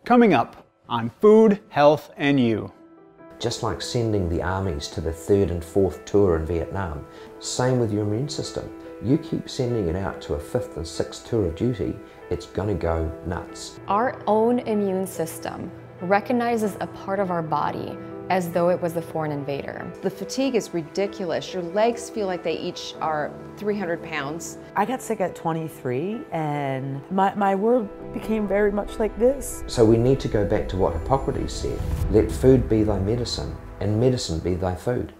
Coming up on Food, Health, and You. Just like sending the armies to the 3rd and 4th tour in Vietnam, same with your immune system. You keep sending it out to a 5th and 6th tour of duty, it's gonna go nuts. Our own immune system recognizes a part of our body as though it was the foreign invader. The fatigue is ridiculous. Your legs feel like they each are 300 pounds. I got sick at 23 and my world became very much like this. So we need to go back to what Hippocrates said, let food be thy medicine and medicine be thy food.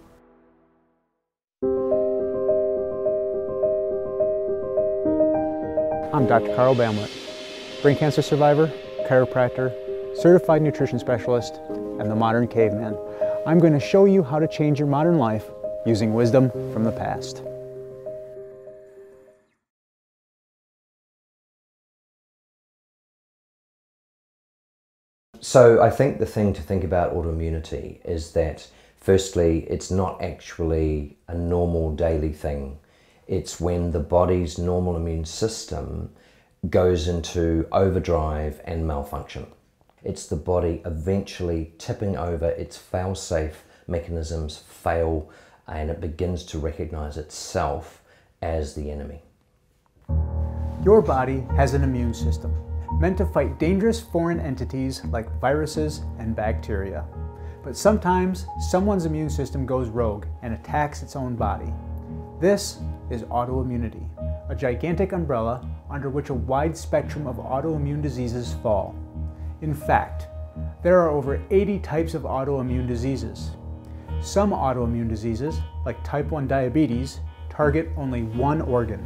I'm Dr. Carl Bamlet, brain cancer survivor, chiropractor, certified nutrition specialist, and the modern caveman. I'm going to show you how to change your modern life using wisdom from the past. So I think the thing to think about autoimmunity is that firstly, it's not actually a normal daily thing. It's when the body's normal immune system goes into overdrive and malfunction. It's the body eventually tipping over, its fail-safe mechanisms fail, and it begins to recognize itself as the enemy. Your body has an immune system meant to fight dangerous foreign entities like viruses and bacteria. But sometimes someone's immune system goes rogue and attacks its own body. This is autoimmunity, a gigantic umbrella under which a wide spectrum of autoimmune diseases fall. In fact, there are over 80 types of autoimmune diseases. Some autoimmune diseases, like type 1 diabetes, target only one organ.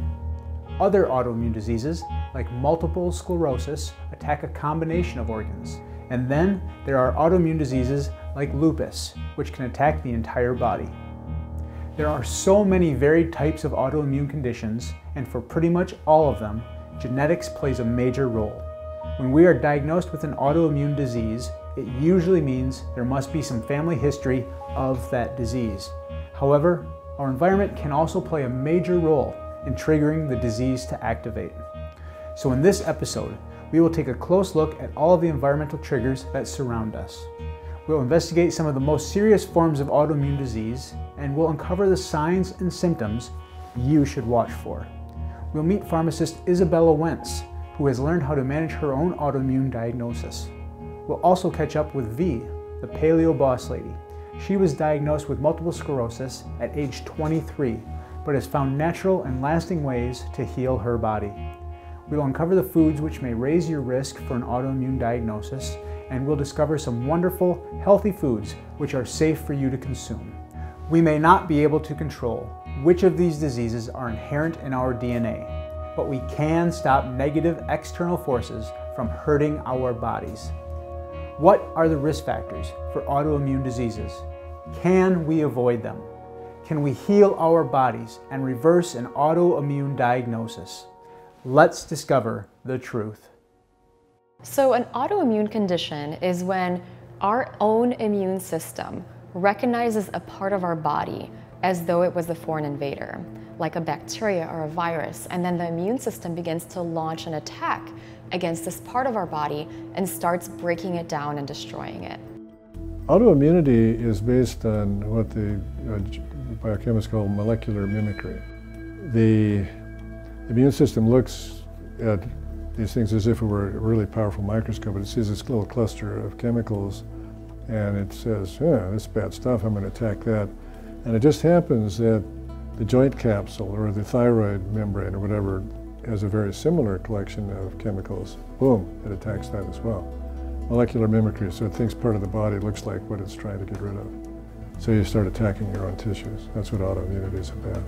Other autoimmune diseases, like multiple sclerosis, attack a combination of organs. And then there are autoimmune diseases like lupus, which can attack the entire body. There are so many varied types of autoimmune conditions, and for pretty much all of them, genetics plays a major role. When we are diagnosed with an autoimmune disease, it usually means there must be some family history of that disease. However, our environment can also play a major role in triggering the disease to activate. So in this episode, we will take a close look at all of the environmental triggers that surround us. We'll investigate some of the most serious forms of autoimmune disease, and we'll uncover the signs and symptoms you should watch for. We'll meet pharmacist Isabella Wentz, who has learned how to manage her own autoimmune diagnosis. We'll also catch up with V, the paleo boss lady. She was diagnosed with multiple sclerosis at age 23, but has found natural and lasting ways to heal her body. We'll uncover the foods which may raise your risk for an autoimmune diagnosis, and we'll discover some wonderful, healthy foods which are safe for you to consume. We may not be able to control which of these diseases are inherent in our DNA, but we can stop negative external forces from hurting our bodies. What are the risk factors for autoimmune diseases? Can we avoid them? Can we heal our bodies and reverse an autoimmune diagnosis? Let's discover the truth. So an autoimmune condition is when our own immune system recognizes a part of our body as though it was the foreign invader, like a bacteria or a virus, and then the immune system begins to launch an attack against this part of our body and starts breaking it down and destroying it. Autoimmunity is based on what the biochemists call molecular mimicry. The immune system looks at these things as if it were a really powerful microscope. It sees this little cluster of chemicals and it says, yeah, this is bad stuff, I'm going to attack that. And it just happens that the joint capsule or the thyroid membrane or whatever has a very similar collection of chemicals. Boom, it attacks that as well. Molecular mimicry, so it thinks part of the body looks like what it's trying to get rid of. So you start attacking your own tissues. That's what autoimmunity is about.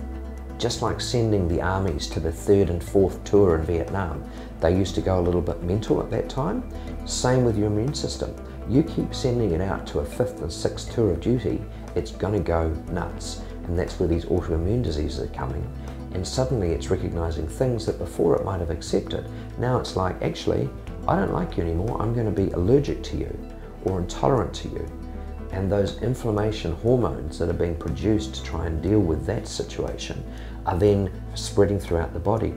Just like sending the armies to the 3rd and 4th tour in Vietnam, they used to go a little bit mental at that time. Same with your immune system. You keep sending it out to a 5th and 6th tour of duty, it's gonna go nuts. And that's where these autoimmune diseases are coming. And suddenly it's recognizing things that before it might have accepted. Now it's like, actually, I don't like you anymore, I'm going to be allergic to you or intolerant to you. And those inflammation hormones that are being produced to try and deal with that situation are then spreading throughout the body.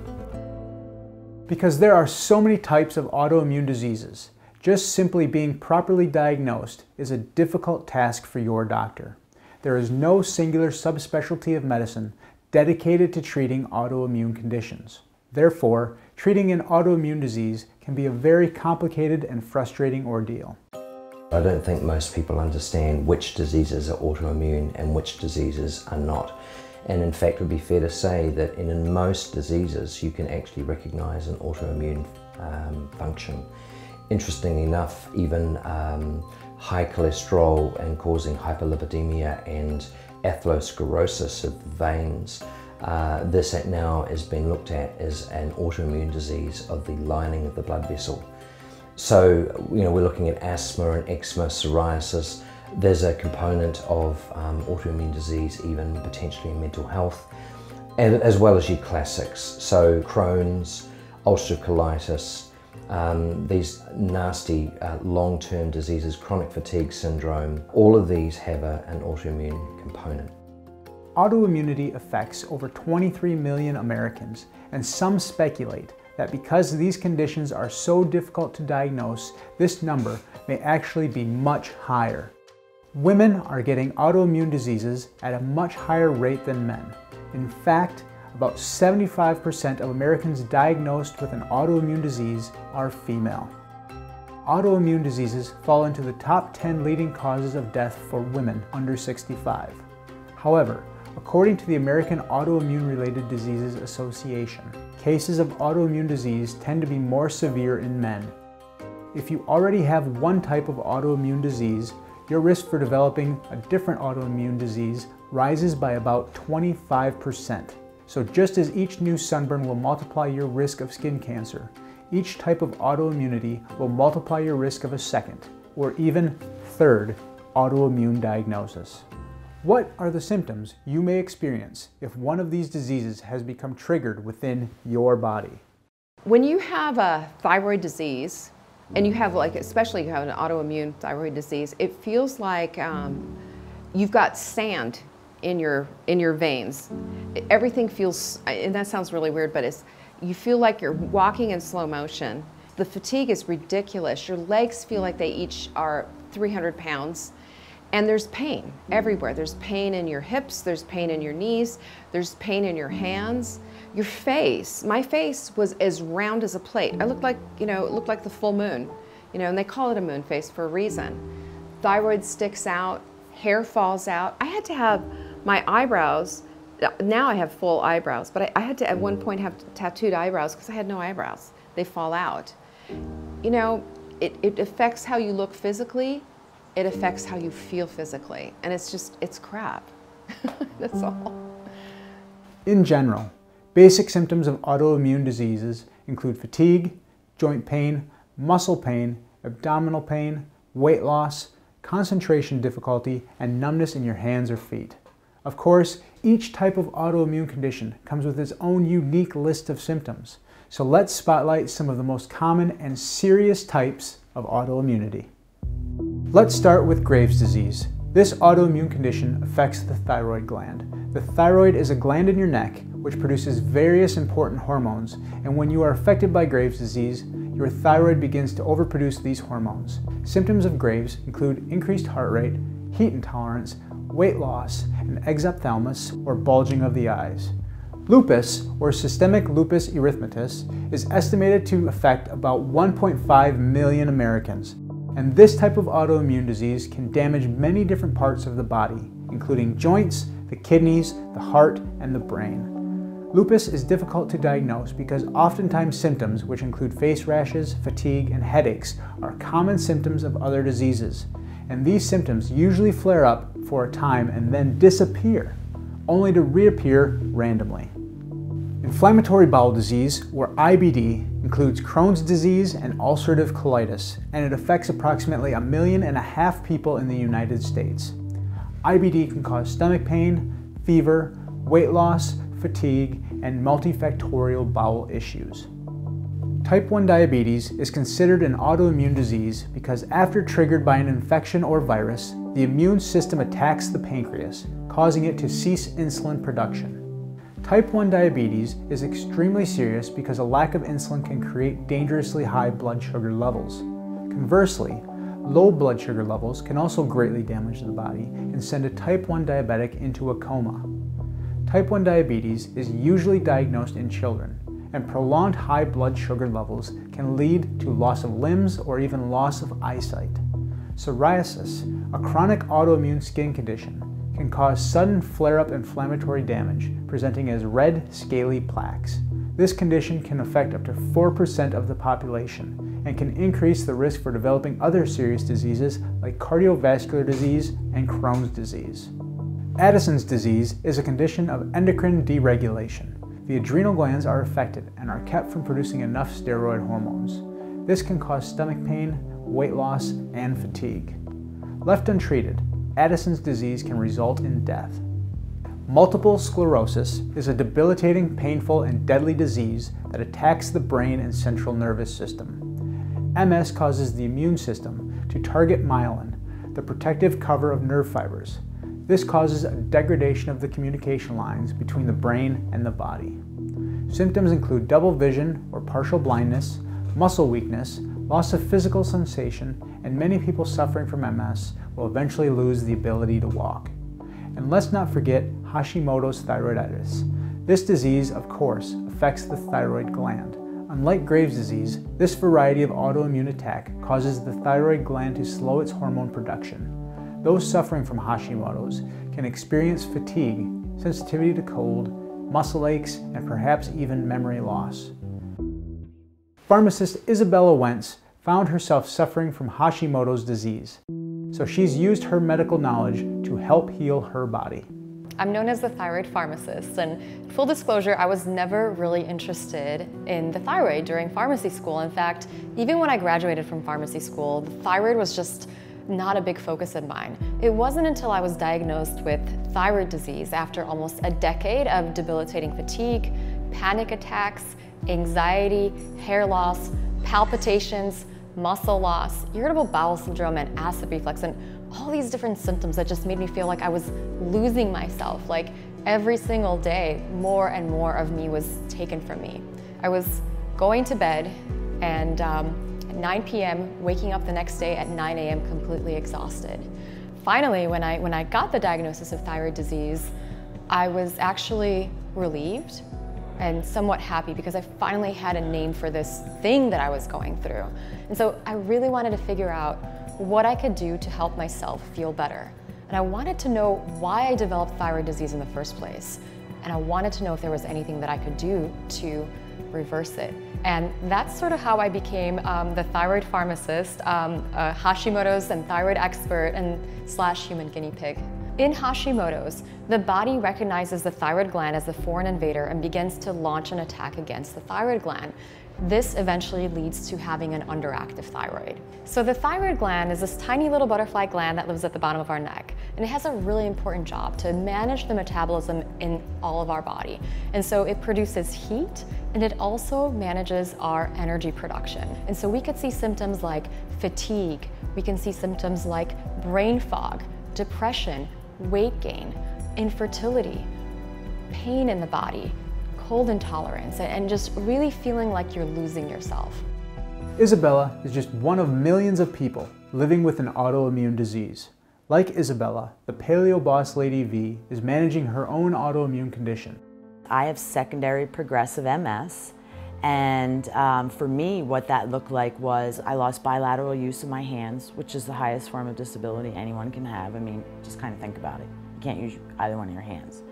Because there are so many types of autoimmune diseases, just simply being properly diagnosed is a difficult task for your doctor. There is no singular subspecialty of medicine dedicated to treating autoimmune conditions. Therefore, treating an autoimmune disease can be a very complicated and frustrating ordeal. I don't think most people understand which diseases are autoimmune and which diseases are not. And in fact, it would be fair to say that in most diseases, you can actually recognize an autoimmune function. Interestingly enough, even high cholesterol and causing hyperlipidemia and atherosclerosis of veins, this now has been looked at as an autoimmune disease of the lining of the blood vessel. So, we're looking at asthma and eczema, psoriasis. There's a component of autoimmune disease, even potentially in mental health, and as well as your classics. So Crohn's, ulcerative colitis, these nasty long-term diseases, chronic fatigue syndrome, all of these have an autoimmune component. Autoimmunity affects over 23 million Americans, and some speculate that because these conditions are so difficult to diagnose, this number may actually be much higher. Women are getting autoimmune diseases at a much higher rate than men. In fact, about 75% of Americans diagnosed with an autoimmune disease are female. Autoimmune diseases fall into the top 10 leading causes of death for women under 65. However, according to the American Autoimmune-Related Diseases Association, cases of autoimmune disease tend to be more severe in men. If you already have one type of autoimmune disease, your risk for developing a different autoimmune disease rises by about 25%. So just as each new sunburn will multiply your risk of skin cancer, each type of autoimmunity will multiply your risk of a second, or even third, autoimmune diagnosis. What are the symptoms you may experience if one of these diseases has become triggered within your body? When you have a thyroid disease, and you have especially you have an autoimmune thyroid disease, it feels like you've got sand in your veins. Everything feels, and that sounds really weird, but you feel like you're walking in slow motion. The fatigue is ridiculous. Your legs feel like they each are 300 pounds. And there's pain everywhere. There's pain in your hips, there's pain in your knees, there's pain in your hands. Your face, my face was as round as a plate. I looked like, it looked like the full moon, and they call it a moon face for a reason. Thyroid sticks out, hair falls out. I had to have my eyebrows, now I have full eyebrows, but I had to at one point have tattooed eyebrows because I had no eyebrows. They fall out. It affects how you look physically. It affects how you feel physically, and it's crap. That's all. In general, basic symptoms of autoimmune diseases include fatigue, joint pain, muscle pain, abdominal pain, weight loss, concentration difficulty, and numbness in your hands or feet. Of course, each type of autoimmune condition comes with its own unique list of symptoms, so let's spotlight some of the most common and serious types of autoimmunity. Let's start with Graves' disease. This autoimmune condition affects the thyroid gland. The thyroid is a gland in your neck which produces various important hormones, and when you are affected by Graves' disease, your thyroid begins to overproduce these hormones. Symptoms of Graves include increased heart rate, heat intolerance, weight loss, and exophthalmos, or bulging of the eyes. Lupus, or systemic lupus erythematosus, is estimated to affect about 1.5 million Americans. And this type of autoimmune disease can damage many different parts of the body, including joints, the kidneys, the heart, and the brain. Lupus is difficult to diagnose because oftentimes symptoms, which include face rashes, fatigue, and headaches, are common symptoms of other diseases. And these symptoms usually flare up for a time and then disappear, only to reappear randomly. Inflammatory bowel disease, or IBD, includes Crohn's disease and ulcerative colitis, and it affects approximately 1.5 million people in the United States. IBD can cause stomach pain, fever, weight loss, fatigue, and multifactorial bowel issues. Type 1 diabetes is considered an autoimmune disease because after triggered by an infection or virus, the immune system attacks the pancreas, causing it to cease insulin production. Type 1 diabetes is extremely serious because a lack of insulin can create dangerously high blood sugar levels. Conversely, low blood sugar levels can also greatly damage the body and send a type 1 diabetic into a coma. Type 1 diabetes is usually diagnosed in children, and prolonged high blood sugar levels can lead to loss of limbs or even loss of eyesight. Psoriasis, a chronic autoimmune skin condition, can cause sudden flare-up inflammatory damage, presenting as red, scaly plaques. This condition can affect up to 4% of the population and can increase the risk for developing other serious diseases like cardiovascular disease and Crohn's disease. Addison's disease is a condition of endocrine deregulation. The adrenal glands are affected and are kept from producing enough steroid hormones. This can cause stomach pain, weight loss, and fatigue. Left untreated, Addison's disease can result in death. Multiple sclerosis is a debilitating, painful, and deadly disease that attacks the brain and central nervous system. MS causes the immune system to target myelin, the protective cover of nerve fibers. This causes a degradation of the communication lines between the brain and the body. Symptoms include double vision or partial blindness, muscle weakness, loss of physical sensation, and many people suffering from MS will eventually lose the ability to walk. And let's not forget Hashimoto's thyroiditis. This disease, of course, affects the thyroid gland. Unlike Graves' disease, this variety of autoimmune attack causes the thyroid gland to slow its hormone production. Those suffering from Hashimoto's can experience fatigue, sensitivity to cold, muscle aches, and perhaps even memory loss. Pharmacist Isabella Wentz found herself suffering from Hashimoto's disease, so she's used her medical knowledge to help heal her body. I'm known as the thyroid pharmacist, and full disclosure, I was never really interested in the thyroid during pharmacy school. In fact, even when I graduated from pharmacy school, the thyroid was just not a big focus of mine. It wasn't until I was diagnosed with thyroid disease after almost a decade of debilitating fatigue, panic attacks, anxiety, hair loss, palpitations, muscle loss, irritable bowel syndrome, and acid reflux, and all these different symptoms that just made me feel like I was losing myself. Like every single day, more and more of me was taken from me. I was going to bed and at 9 p.m., waking up the next day at 9 a.m. completely exhausted. Finally, when I got the diagnosis of thyroid disease, I was actually relieved and somewhat happy because I finally had a name for this thing that I was going through. And so I really wanted to figure out what I could do to help myself feel better. And I wanted to know why I developed thyroid disease in the first place. And I wanted to know if there was anything that I could do to reverse it. And that's sort of how I became the thyroid pharmacist, a Hashimoto's and thyroid expert and / human guinea pig. In Hashimoto's, the body recognizes the thyroid gland as the foreign invader and begins to launch an attack against the thyroid gland. This eventually leads to having an underactive thyroid. So the thyroid gland is this tiny little butterfly gland that lives at the bottom of our neck, and it has a really important job to manage the metabolism in all of our body. And so it produces heat, and it also manages our energy production. And so we could see symptoms like fatigue, we can see symptoms like brain fog, depression, weight gain, infertility, pain in the body, cold intolerance, and just really feeling like you're losing yourself. Isabella is just one of millions of people living with an autoimmune disease. Like Isabella, the Paleo Boss Lady V is managing her own autoimmune condition. I have secondary progressive MS, and for me, what that looked like was I lost bilateral use of my hands, which is the highest form of disability anyone can have. I mean, just kind of think about it. You can't use either one of your hands.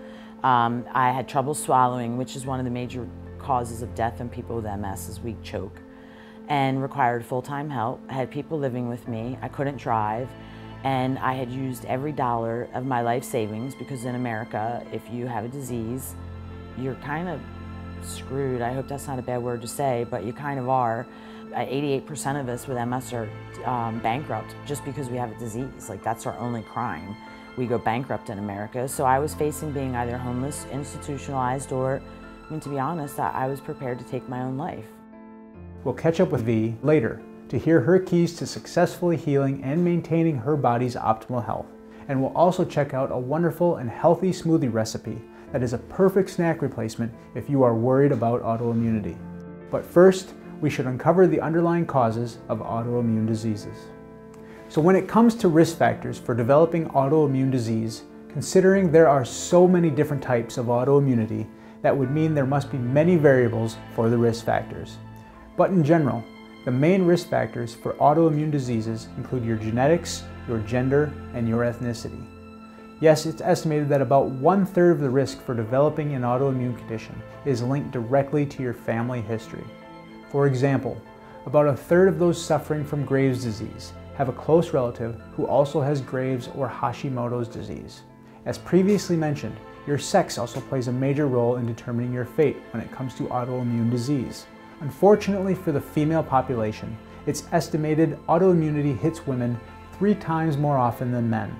I had trouble swallowing, which is one of the major causes of death in people with MS is weak choke, and required full-time help. I had people living with me. I couldn't drive, and I had used every dollar of my life savings because in America, if you have a disease, you're kind of screwed. I hope that's not a bad word to say, but you kind of are. 88% of us with MS are bankrupt just because we have a disease. Like, that's our only crime. We go bankrupt in America. So I was facing being either homeless, institutionalized, or, I mean, to be honest, I was prepared to take my own life. We'll catch up with V later to hear her keys to successfully healing and maintaining her body's optimal health. And we'll also check out a wonderful and healthy smoothie recipe that is a perfect snack replacement if you are worried about autoimmunity. But first, we should uncover the underlying causes of autoimmune diseases. So when it comes to risk factors for developing autoimmune disease, considering there are so many different types of autoimmunity, that would mean there must be many variables for the risk factors. But in general, the main risk factors for autoimmune diseases include your genetics, your gender, and your ethnicity. Yes, it's estimated that about 1/3 of the risk for developing an autoimmune condition is linked directly to your family history. For example, about 1/3 of those suffering from Graves' disease have a close relative who also has Graves' or Hashimoto's disease. As previously mentioned, your sex also plays a major role in determining your fate when it comes to autoimmune disease. Unfortunately for the female population, it's estimated autoimmunity hits women 3 times more often than men.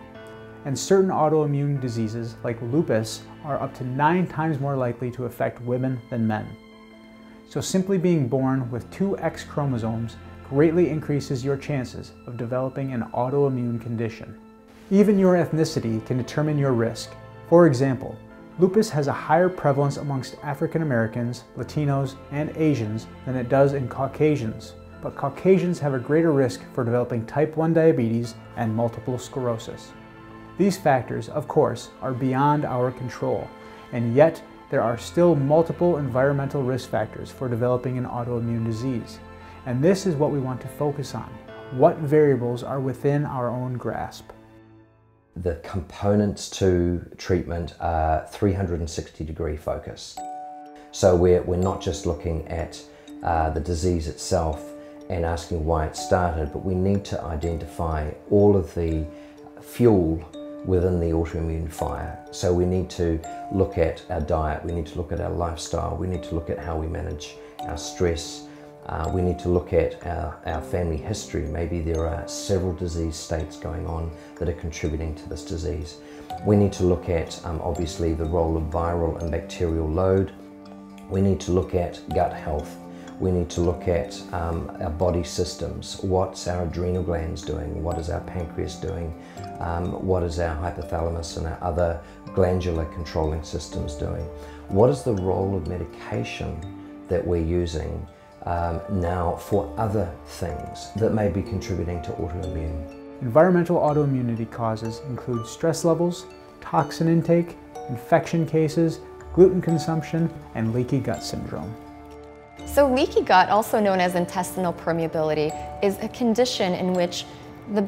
And certain autoimmune diseases, like lupus, are up to 9 times more likely to affect women than men. So simply being born with 2 X chromosomes greatly increases your chances of developing an autoimmune condition. Even your ethnicity can determine your risk. For example, lupus has a higher prevalence amongst African Americans, Latinos, and Asians than it does in Caucasians, but Caucasians have a greater risk for developing type 1 diabetes and multiple sclerosis. These factors, of course, are beyond our control, and yet there are still multiple environmental risk factors for developing an autoimmune disease. And this is what we want to focus on. What variables are within our own grasp? The components to treatment are 360-degree focus. So we're not just looking at the disease itself and asking why it started, but we need to identify all of the fuel within the autoimmune fire. So we need to look at our diet, we need to look at our lifestyle, we need to look at how we manage our stress, we need to look at our family history. Maybe there are several disease states going on that are contributing to this disease. We need to look at obviously the role of viral and bacterial load. We need to look at gut health. We need to look at our body systems. What's our adrenal glands doing? What is our pancreas doing? What is our hypothalamus and our other glandular controlling systems doing? What is the role of medication that we're using now for other things that may be contributing to autoimmune? Environmental autoimmunity causes include stress levels, toxin intake, infection cases, gluten consumption, and leaky gut syndrome. So leaky gut, also known as intestinal permeability, is a condition in which the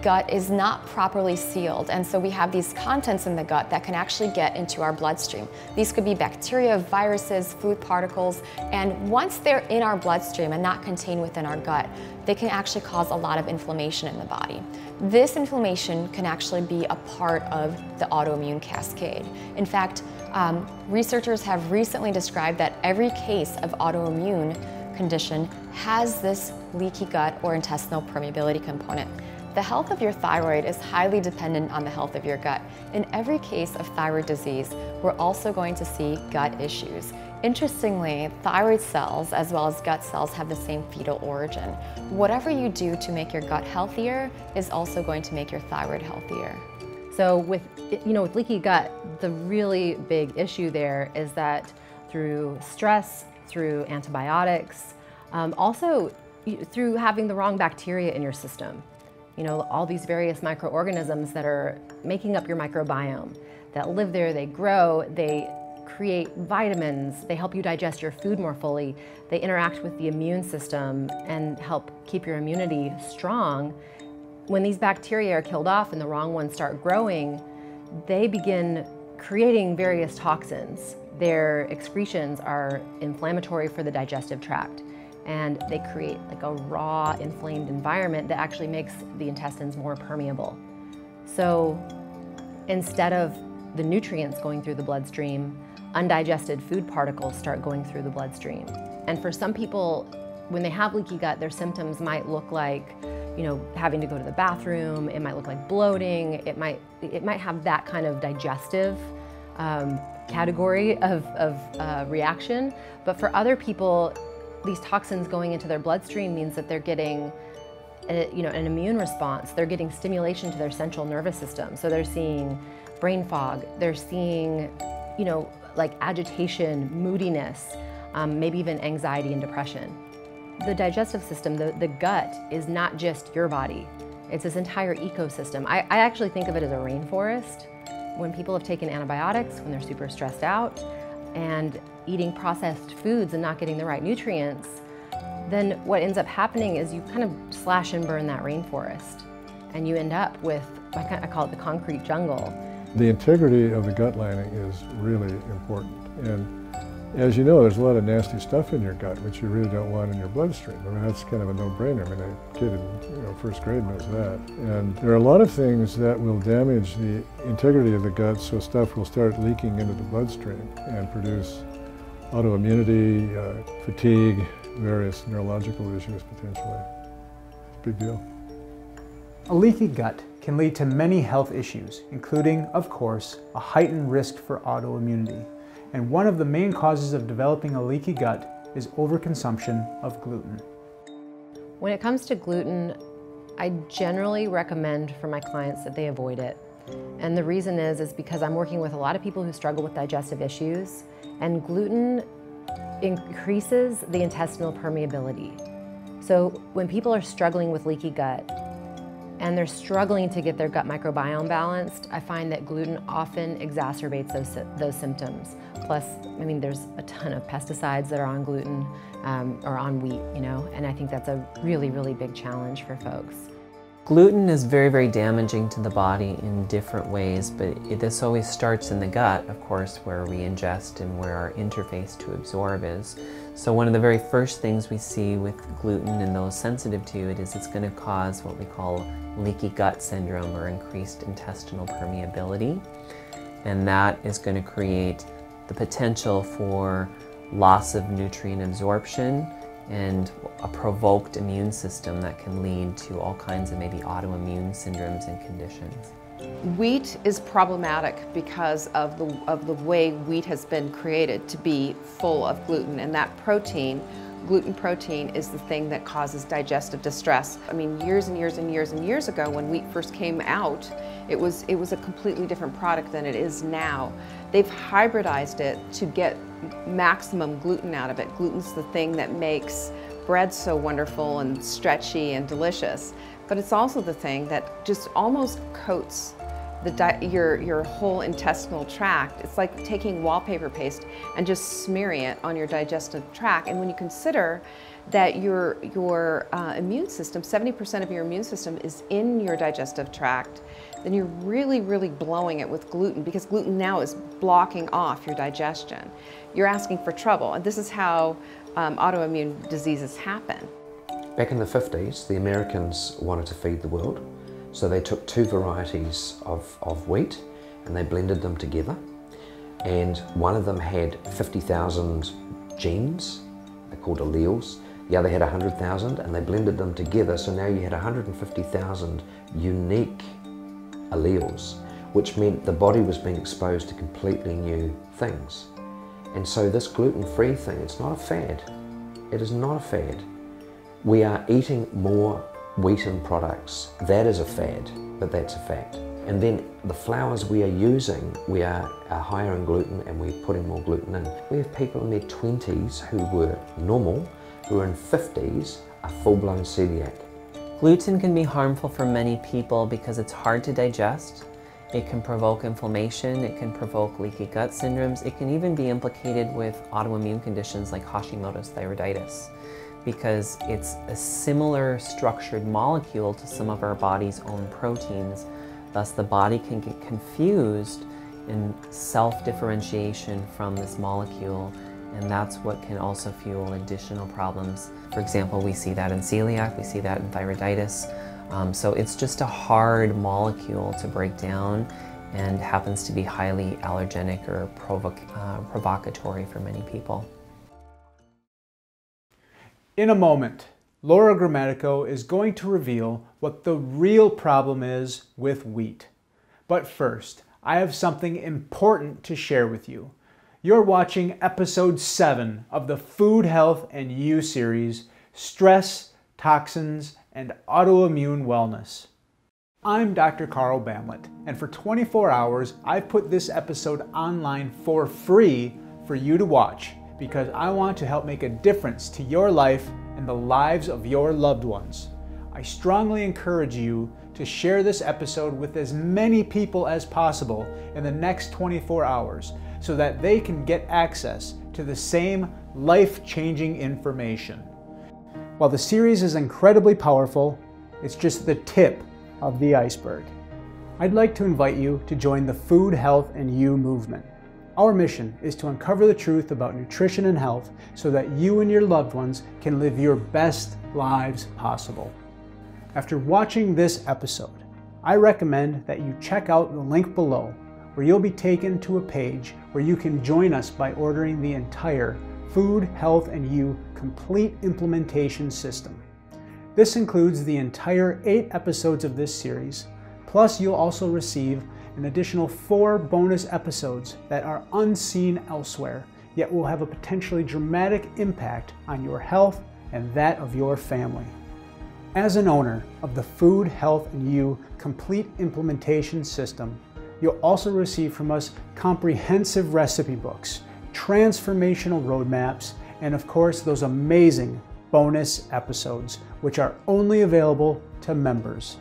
gut is not properly sealed, and so we have these contents in the gut that can actually get into our bloodstream. These could be bacteria, viruses, food particles, and once they're in our bloodstream and not contained within our gut, they can actually cause a lot of inflammation in the body. This inflammation can actually be a part of the autoimmune cascade. In fact, researchers have recently described that every case of autoimmune condition has this leaky gut or intestinal permeability component. The health of your thyroid is highly dependent on the health of your gut. In every case of thyroid disease, we're also going to see gut issues. Interestingly, thyroid cells as well as gut cells have the same fetal origin. Whatever you do to make your gut healthier is also going to make your thyroid healthier. So with leaky gut, the really big issue there is that through stress, through antibiotics, also through having the wrong bacteria in your system. All these various microorganisms that are making up your microbiome, that live there, they grow, they create vitamins, they help you digest your food more fully, they interact with the immune system and help keep your immunity strong. When these bacteria are killed off and the wrong ones start growing, they begin creating various toxins. Their excretions are inflammatory for the digestive tract, and they create like a raw, inflamed environment that actually makes the intestines more permeable. So instead of the nutrients going through the bloodstream, undigested food particles start going through the bloodstream. And for some people, when they have leaky gut, their symptoms might look like having to go to the bathroom, it might look like bloating, it might have that kind of digestive category of reaction. But for other people, these toxins going into their bloodstream means that they're getting an immune response. They're getting stimulation to their central nervous system. So they're seeing brain fog, they're seeing like agitation, moodiness, maybe even anxiety and depression. The digestive system, the gut, is not just your body. It's this entire ecosystem. I actually think of it as a rainforest. When people have taken antibiotics, when they're super stressed out, and eating processed foods and not getting the right nutrients, then what ends up happening is you kind of slash and burn that rainforest. And you end up with, I call it the concrete jungle. The integrity of the gut lining is really important. And as you know, there's a lot of nasty stuff in your gut, which you really don't want in your bloodstream. I mean, that's kind of a no-brainer. I mean, a kid in first grade knows that. And there are a lot of things that will damage the integrity of the gut, so stuff will start leaking into the bloodstream and produce autoimmunity, fatigue, various neurological issues potentially. Big deal. A leaky gut can lead to many health issues, including, of course, a heightened risk for autoimmunity. And one of the main causes of developing a leaky gut is overconsumption of gluten. When it comes to gluten, I generally recommend for my clients that they avoid it. And the reason is because I'm working with a lot of people who struggle with digestive issues, and gluten increases the intestinal permeability. So when people are struggling with leaky gut, and they're struggling to get their gut microbiome balanced, I find that gluten often exacerbates those symptoms. Plus, I mean, there's a ton of pesticides that are on gluten or on wheat, you know, and I think that's a really, really big challenge for folks. Gluten is very, very damaging to the body in different ways, but this always starts in the gut, of course, where we ingest and where our interface to absorb is. So one of the very first things we see with gluten and those sensitive to it is it's going to cause what we call leaky gut syndrome, or increased intestinal permeability. And that is going to create the potential for loss of nutrient absorption and a provoked immune system that can lead to all kinds of maybe autoimmune syndromes and conditions. Wheat is problematic because of the way wheat has been created to be full of gluten, and that protein, gluten protein, is the thing that causes digestive distress. I mean, years and years and years and years ago, when wheat first came out, it was a completely different product than it is now. They've hybridized it to get maximum gluten out of it. Gluten's the thing that makes bread so wonderful and stretchy and delicious, but it's also the thing that just almost coats your whole intestinal tract. It's like taking wallpaper paste and just smearing it on your digestive tract. And when you consider that your immune system, 70% of your immune system is in your digestive tract, then you're really, really blowing it with gluten, because gluten now is blocking off your digestion. You're asking for trouble, and this is how autoimmune diseases happen. Back in the 50s, the Americans wanted to feed the world, so they took two varieties of wheat and they blended them together, and one of them had 50,000 genes, they're called alleles, the other had 100,000, and they blended them together, so now you had 150,000 unique alleles, which meant the body was being exposed to completely new things. And so this gluten-free thing, it's not a fad. It is not a fad. We are eating more wheaten products. That is a fad, but that's a fact. And then the flours we are using, we are higher in gluten, and we're putting more gluten in. We have people in their 20s who were normal, who are in 50s, are full-blown celiac. Gluten can be harmful for many people because it's hard to digest. It can provoke inflammation, it can provoke leaky gut syndromes, it can even be implicated with autoimmune conditions like Hashimoto's thyroiditis, because it's a similar structured molecule to some of our body's own proteins. Thus the body can get confused in self-differentiation from this molecule, and that's what can also fuel additional problems. For example, we see that in celiac, we see that in thyroiditis. So it's just a hard molecule to break down, and happens to be highly allergenic or provocatory for many people. In a moment, Laura Grammatico is going to reveal what the real problem is with wheat. But first, I have something important to share with you. You're watching episode 7 of the Food, Health, and You series, Stress, Toxins, and Autoimmune Wellness. I'm Dr. Carl Bamlet, and for 24 hours, I've put this episode online for free for you to watch, because I want to help make a difference to your life and the lives of your loved ones. I strongly encourage you to share this episode with as many people as possible in the next 24 hours so that they can get access to the same life-changing information. While the series is incredibly powerful, it's just the tip of the iceberg. I'd like to invite you to join the Food, Health, and You movement. Our mission is to uncover the truth about nutrition and health so that you and your loved ones can live your best lives possible. After watching this episode, I recommend that you check out the link below where you'll be taken to a page where you can join us by ordering the entire Food, Health, and You Complete Implementation System. This includes the entire 8 episodes of this series, plus you'll also receive an additional 4 bonus episodes that are unseen elsewhere, yet will have a potentially dramatic impact on your health and that of your family. As an owner of the Food, Health, and You Complete Implementation System, you'll also receive from us comprehensive recipe books, transformational roadmaps, and of course those amazing bonus episodes, which are only available to members.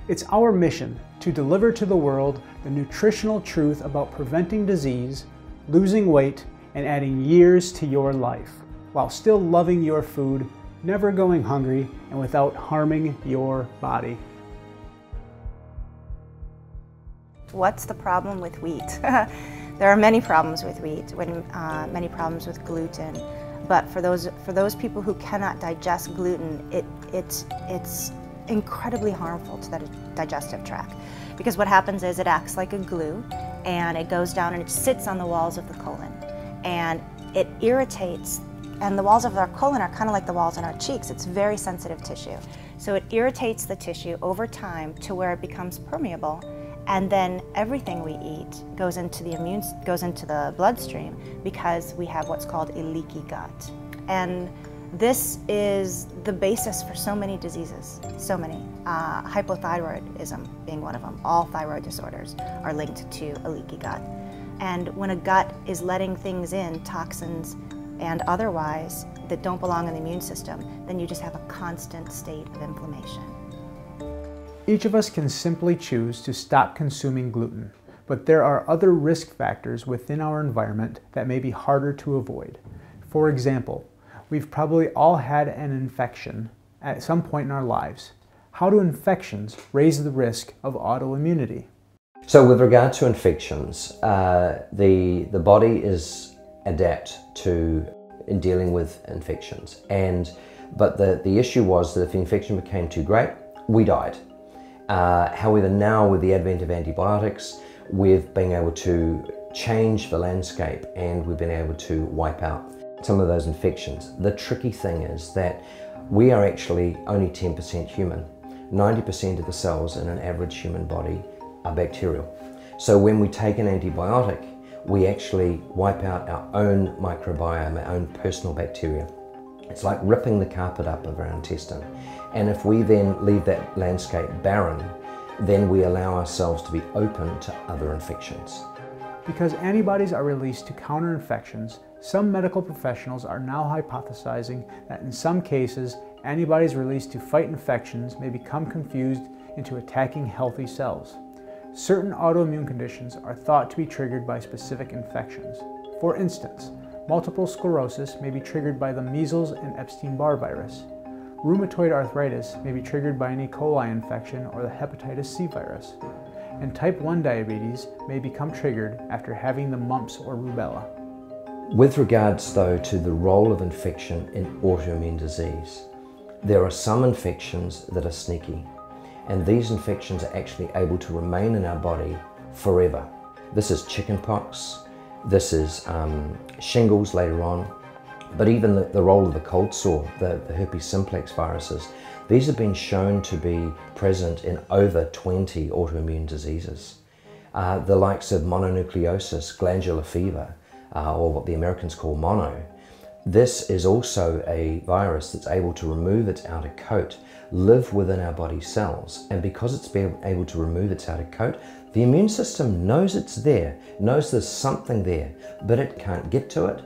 It's our mission to deliver to the world the nutritional truth about preventing disease, losing weight, and adding years to your life, while still loving your food, never going hungry, and without harming your body. What's the problem with wheat? There are many problems with wheat, many problems with gluten, but for those people who cannot digest gluten, it's incredibly harmful to the digestive tract, because what happens is it acts like a glue, and it goes down and it sits on the walls of the colon, and it irritates. And the walls of our colon are kind of like the walls in our cheeks. It's very sensitive tissue. So it irritates the tissue over time to where it becomes permeable, and then everything we eat goes into the bloodstream because we have what's called a leaky gut. And this is the basis for so many diseases, so many. Hypothyroidism being one of them. All thyroid disorders are linked to a leaky gut. And when a gut is letting things in, toxins and otherwise, that don't belong in the immune system, then you just have a constant state of inflammation. Each of us can simply choose to stop consuming gluten, but there are other risk factors within our environment that may be harder to avoid. For example, we've probably all had an infection at some point in our lives. How do infections raise the risk of autoimmunity? So with regard to infections, the body is adapt to in dealing with infections, but the issue was that if the infection became too great, we died. However, now with the advent of antibiotics, we've been able to change the landscape, and we've been able to wipe out some of those infections. The tricky thing is that we are actually only 10% human. 90% of the cells in an average human body are bacterial. So when we take an antibiotic, we actually wipe out our own microbiome, our own personal bacteria. It's like ripping the carpet up of our intestine. And if we then leave that landscape barren, then we allow ourselves to be open to other infections. Because antibodies are released to counter infections, some medical professionals are now hypothesizing that in some cases, antibodies released to fight infections may become confused into attacking healthy cells. Certain autoimmune conditions are thought to be triggered by specific infections. For instance, multiple sclerosis may be triggered by the measles and Epstein-Barr virus. Rheumatoid arthritis may be triggered by an E. coli infection or the hepatitis C virus. And type 1 diabetes may become triggered after having the mumps or rubella. With regards though to the role of infection in autoimmune disease, there are some infections that are sneaky, and these infections are actually able to remain in our body forever. This is chickenpox, this is shingles later on, but even the role of the cold sore, the herpes simplex viruses, these have been shown to be present in over 20 autoimmune diseases. The likes of mononucleosis, glandular fever, or what the Americans call mono. This is also a virus that's able to remove its outer coat, live within our body cells, and because it's been able to remove its outer coat, the immune system knows it's there, knows there's something there, but it can't get to it,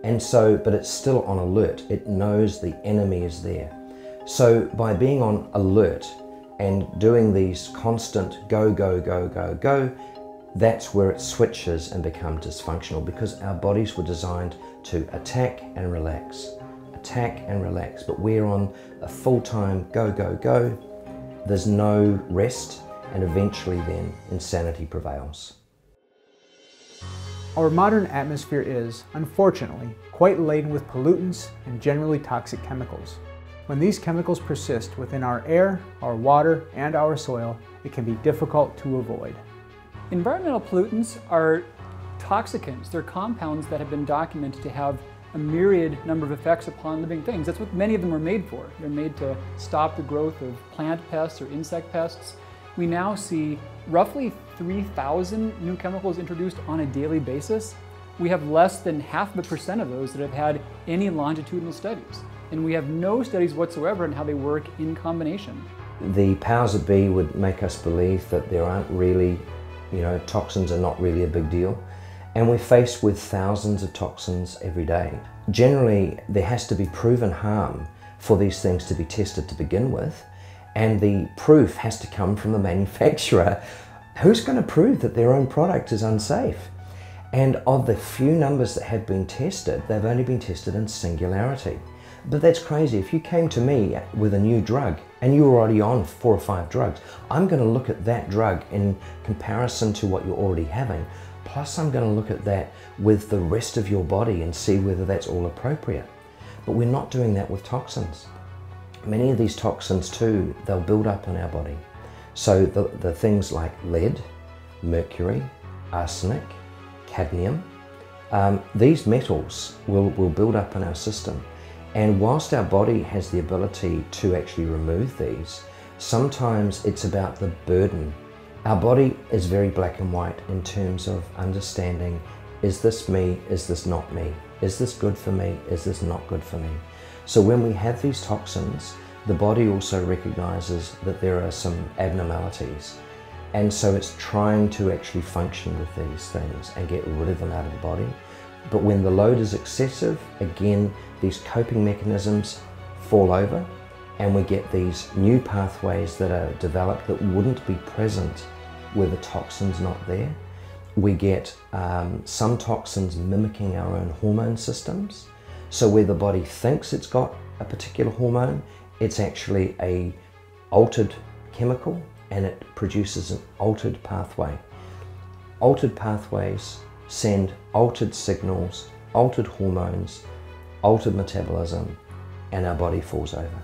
And so, but it's still on alert. It knows the enemy is there. So by being on alert and doing these constant go, go, go, go, go, that's where it switches and becomes dysfunctional, because our bodies were designed to attack and relax, attack and relax. But we're on a full-time go, go, go. There's no rest, and eventually then insanity prevails. Our modern atmosphere is, unfortunately, quite laden with pollutants and generally toxic chemicals. When these chemicals persist within our air, our water, and our soil, it can be difficult to avoid. Environmental pollutants are toxicants. They're compounds that have been documented to have a myriad number of effects upon living things. That's what many of them are made for. They're made to stop the growth of plant pests or insect pests. We now see roughly 3,000 new chemicals introduced on a daily basis. We have less than 0.5% of those that have had any longitudinal studies. And we have no studies whatsoever on how they work in combination. The powers that be would make us believe that there aren't really, toxins are not really a big deal. And we're faced with thousands of toxins every day. Generally, there has to be proven harm for these things to be tested to begin with. And the proof has to come from the manufacturer. Who's going to prove that their own product is unsafe? And of the few numbers that have been tested, they've only been tested in singularity. But that's crazy. If you came to me with a new drug and you were already on 4 or 5 drugs, I'm going to look at that drug in comparison to what you're already having. Plus, I'm going to look at that with the rest of your body and see whether that's all appropriate. But we're not doing that with toxins. Many of these toxins too, they'll build up in our body. So the things like lead, mercury, arsenic, cadmium, these metals will build up in our system. And whilst our body has the ability to actually remove these, sometimes it's about the burden. Our body is very black and white in terms of understanding, is this me, is this not me? Is this good for me, is this not good for me? So when we have these toxins, the body also recognizes that there are some abnormalities. And so it's trying to actually function with these things and get rid of them out of the body. But when the load is excessive, again, these coping mechanisms fall over and we get these new pathways that are developed that wouldn't be present were the toxins not there. We get some toxins mimicking our own hormone systems. So where the body thinks it's got a particular hormone, it's actually an altered chemical and it produces an altered pathway. Altered pathways send altered signals, altered hormones, altered metabolism, and our body falls over.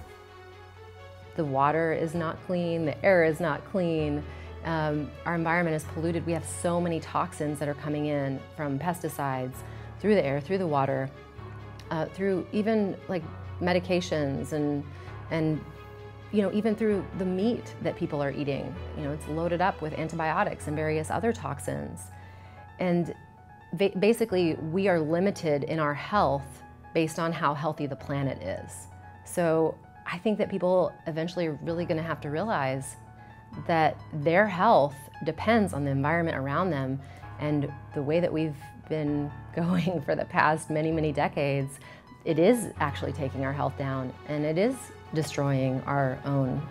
The water is not clean, the air is not clean, our environment is polluted. We have so many toxins that are coming in from pesticides, through the air, through the water, through even like medications and even through the meat that people are eating. It's loaded up with antibiotics and various other toxins. And basically, we are limited in our health based on how healthy the planet is. So I think that people eventually are really going to have to realize that their health depends on the environment around them, and the way that we've been going for the past many, many decades, it is actually taking our health down, and it is destroying our own,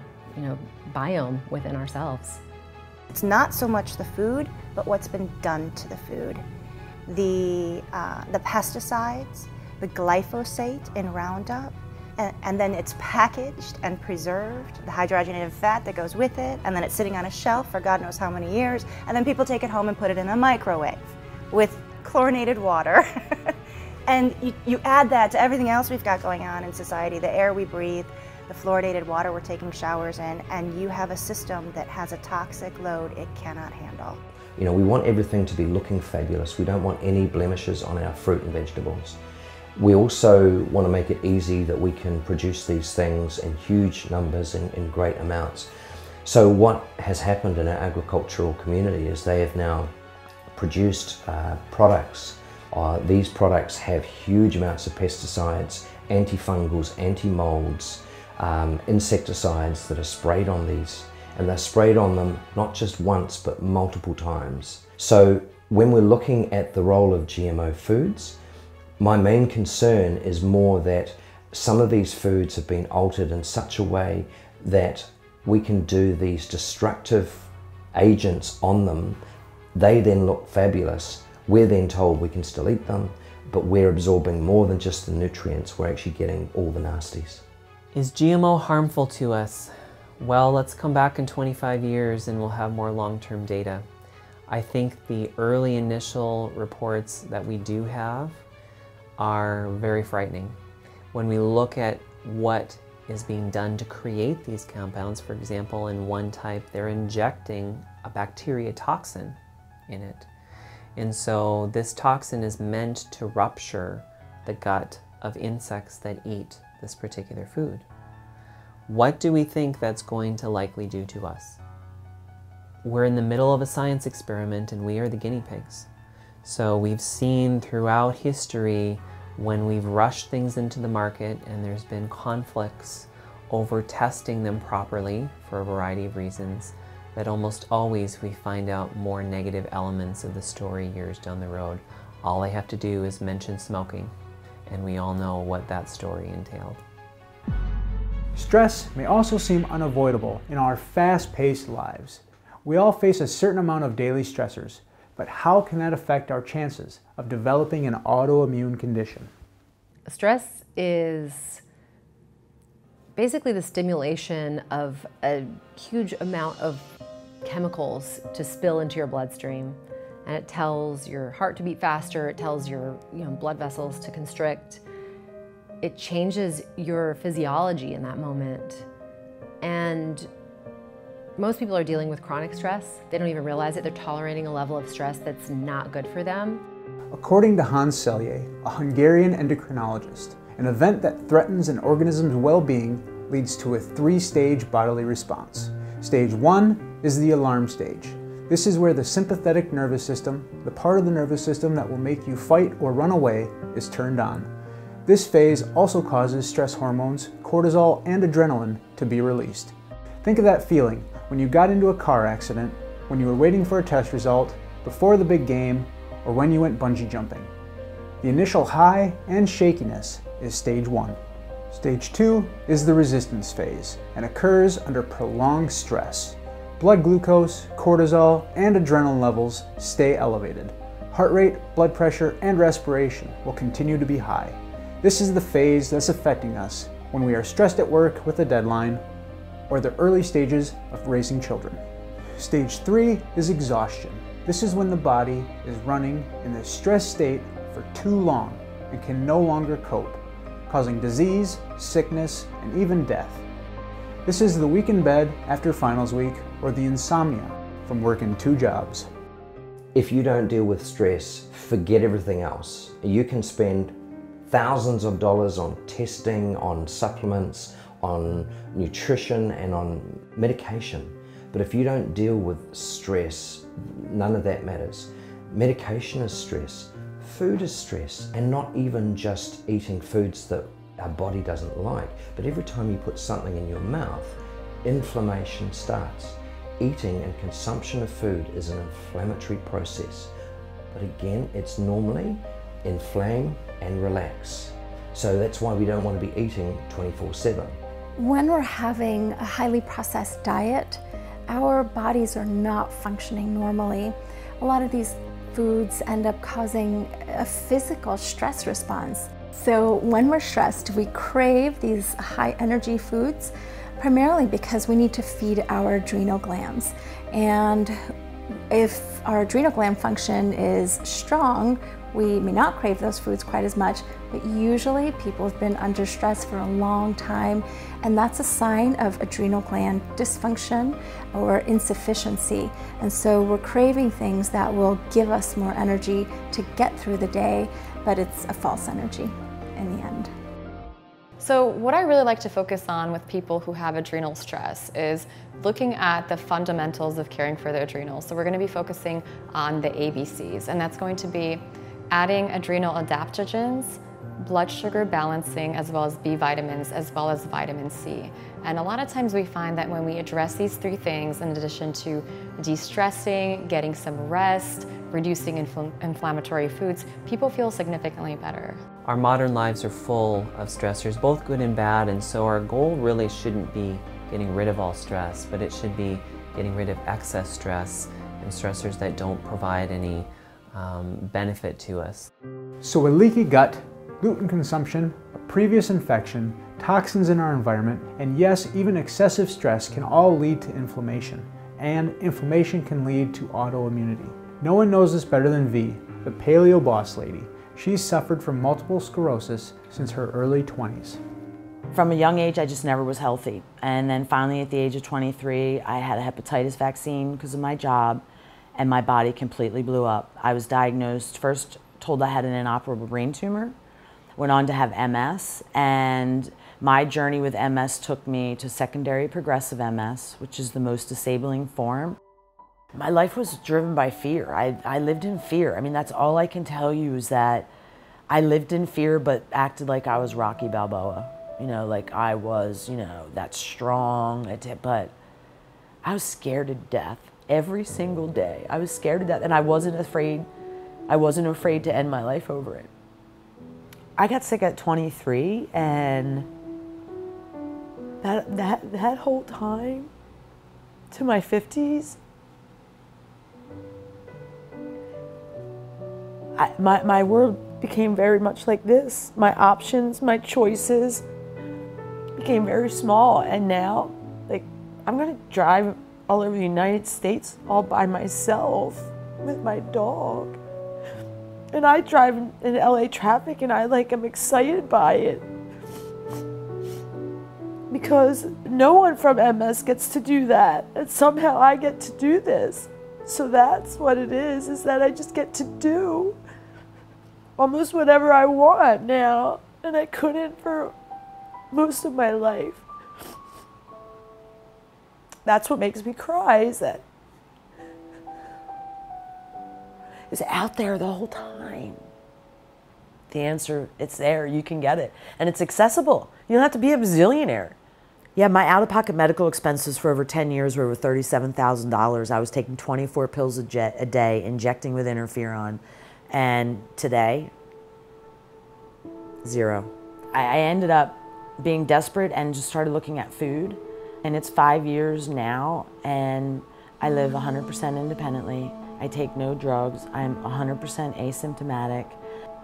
biome within ourselves. It's not so much the food, but what's been done to the food. The pesticides, the glyphosate in Roundup, and then it's packaged and preserved, the hydrogenated fat that goes with it, and then it's sitting on a shelf for God knows how many years, and then people take it home and put it in a microwave with chlorinated water. And you add that to everything else we've got going on in society, the air we breathe, the fluoridated water we're taking showers in, and you have a system that has a toxic load it cannot handle. We want everything to be looking fabulous. We don't want any blemishes on our fruit and vegetables. We also want to make it easy that we can produce these things in huge numbers, in great amounts. So what has happened in our agricultural community is they have now produced products. These products have huge amounts of pesticides, antifungals, anti-molds, insecticides that are sprayed on these. And they're sprayed on them not just once, but multiple times. So when we're looking at the role of GMO foods, My main concern is more that some of these foods have been altered in such a way that we can do these destructive agents on them. They then look fabulous. We're then told we can still eat them, but we're absorbing more than just the nutrients. We're actually getting all the nasties. Is GMO harmful to us? Well, let's come back in 25 years and we'll have more long-term data. I think the early initial reports that we do have are very frightening. When we look at what is being done to create these compounds, for example, in one type, they're injecting a bacteria toxin in it. And so this toxin is meant to rupture the gut of insects that eat this particular food. What do we think that's going to likely do to us? We're in the middle of a science experiment and we are the guinea pigs. So we've seen throughout history when we've rushed things into the market and there's been conflicts over testing them properly for a variety of reasons, that almost always we find out more negative elements of the story years down the road. All I have to do is mention smoking, and we all know what that story entailed. Stress may also seem unavoidable in our fast-paced lives. We all face a certain amount of daily stressors, but how can that affect our chances of developing an autoimmune condition? Stress is basically the stimulation of a huge amount of chemicals to spill into your bloodstream. And it tells your heart to beat faster, it tells your blood vessels to constrict. It changes your physiology in that moment. And most people are dealing with chronic stress. They don't even realize it. They're tolerating a level of stress that's not good for them. According to Hans Selye, a Hungarian endocrinologist, an event that threatens an organism's well-being leads to a three-stage bodily response. Stage 1 is the alarm stage. This is where the sympathetic nervous system, the part of the nervous system that will make you fight or run away, is turned on. This phase also causes stress hormones, cortisol, and adrenaline to be released. Think of that feeling when you got into a car accident, when you were waiting for a test result, before the big game, or when you went bungee jumping. The initial high and shakiness is stage 1. Stage 2 is the resistance phase and occurs under prolonged stress. Blood glucose, cortisol, and adrenaline levels stay elevated. Heart rate, blood pressure, and respiration will continue to be high. This is the phase that's affecting us when we are stressed at work with a deadline or the early stages of raising children. Stage 3 is exhaustion. This is when the body is running in this stress state for too long and can no longer cope, causing disease, sickness, and even death. This is the week in bed after finals week or the insomnia from working 2 jobs. If you don't deal with stress, forget everything else. You can spend thousands of dollars on testing, on supplements, on nutrition, and on medication. But if you don't deal with stress, none of that matters. Medication is stress, food is stress, and not even just eating foods that our body doesn't like, but every time you put something in your mouth, inflammation starts. Eating and consumption of food is an inflammatory process. But again, it's normally inflame and relax. So that's why we don't want to be eating 24/7. When we're having a highly processed diet, our bodies are not functioning normally. A lot of these foods end up causing a physical stress response. So when we're stressed, we crave these high energy foods, primarily because we need to feed our adrenal glands. And if our adrenal gland function is strong, we may not crave those foods quite as much, but usually people have been under stress for a long time, and that's a sign of adrenal gland dysfunction or insufficiency. And so we're craving things that will give us more energy to get through the day, but it's a false energy in the end. So what I really like to focus on with people who have adrenal stress is looking at the fundamentals of caring for the adrenals. So we're going to be focusing on the ABCs, and that's going to be adding adrenal adaptogens, blood sugar balancing, as well as B vitamins, as well as vitamin C. And a lot of times we find that when we address these 3 things, in addition to de-stressing, getting some rest, reducing inflammatory foods, people feel significantly better. Our modern lives are full of stressors, both good and bad, and so our goal really shouldn't be getting rid of all stress, but it should be getting rid of excess stress and stressors that don't provide any benefit to us. So with leaky gut, gluten consumption, a previous infection, toxins in our environment, and yes, even excessive stress can all lead to inflammation. And inflammation can lead to autoimmunity. No one knows this better than V, the paleo boss lady. She's suffered from multiple sclerosis since her early 20s. From a young age, I just never was healthy. And then finally at the age of 23, I had a hepatitis vaccine because of my job, and my body completely blew up. I was diagnosed, first told I had an inoperable brain tumor, went on to have MS, and my journey with MS took me to secondary progressive MS, which is the most disabling form. My life was driven by fear. I lived in fear. I mean, that's all I can tell you is that I lived in fear but acted like I was Rocky Balboa. You know, like I was, you know, that strong, but I was scared to death every single day. I was scared to death, and I wasn't afraid to end my life over it. I got sick at 23, and that whole time to my 50s, my world became very much like this. My options, my choices became very small, and now, like, I'm gonna drive all over the United States all by myself with my dog. And I drive in LA traffic, and I'm excited by it. Because no one from MS gets to do that, and somehow I get to do this. So that's what it is that I just get to do almost whatever I want now, and I couldn't for most of my life. That's what makes me cry, is that it's out there the whole time. The answer, it's there, you can get it. And it's accessible. You don't have to be a bazillionaire. Yeah, my out-of-pocket medical expenses for over 10 years were over $37,000. I was taking 24 pills a day, injecting with interferon. And today, zero. I ended up being desperate and just started looking at food. And it's 5 years now, and I live 100% independently. I take no drugs. I'm 100% asymptomatic.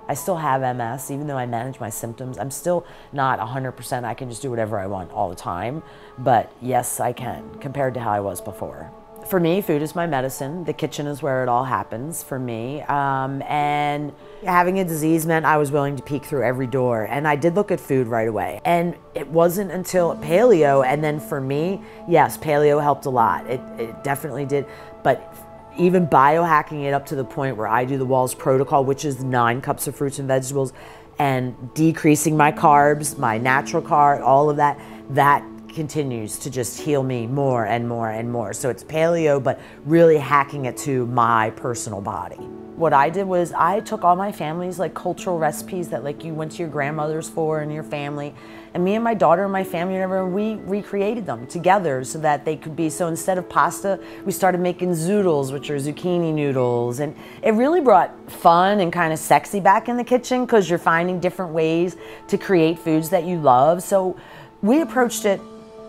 I still have MS, even though I manage my symptoms. I'm still not 100%. I can just do whatever I want all the time. But yes, I can, compared to how I was before. For me, food is my medicine. The kitchen is where it all happens for me. And having a disease meant I was willing to peek through every door. And I did look at food right away. And it wasn't until paleo, and then for me, yes, paleo helped a lot. It definitely did. But even biohacking it up to the point where I do the Walls Protocol, which is 9 cups of fruits and vegetables, and decreasing my carbs, my natural carb, all of that, that continues to just heal me more and more and more. So it's paleo, but really hacking it to my personal body. What I did was I took all my family's cultural recipes that you went to your grandmother's for and your family, and me and my daughter and my family, we recreated them together so that they could be, so instead of pasta, we started making zoodles, which are zucchini noodles, and it really brought fun and kind of sexy back in the kitchen because you're finding different ways to create foods that you love. So we approached it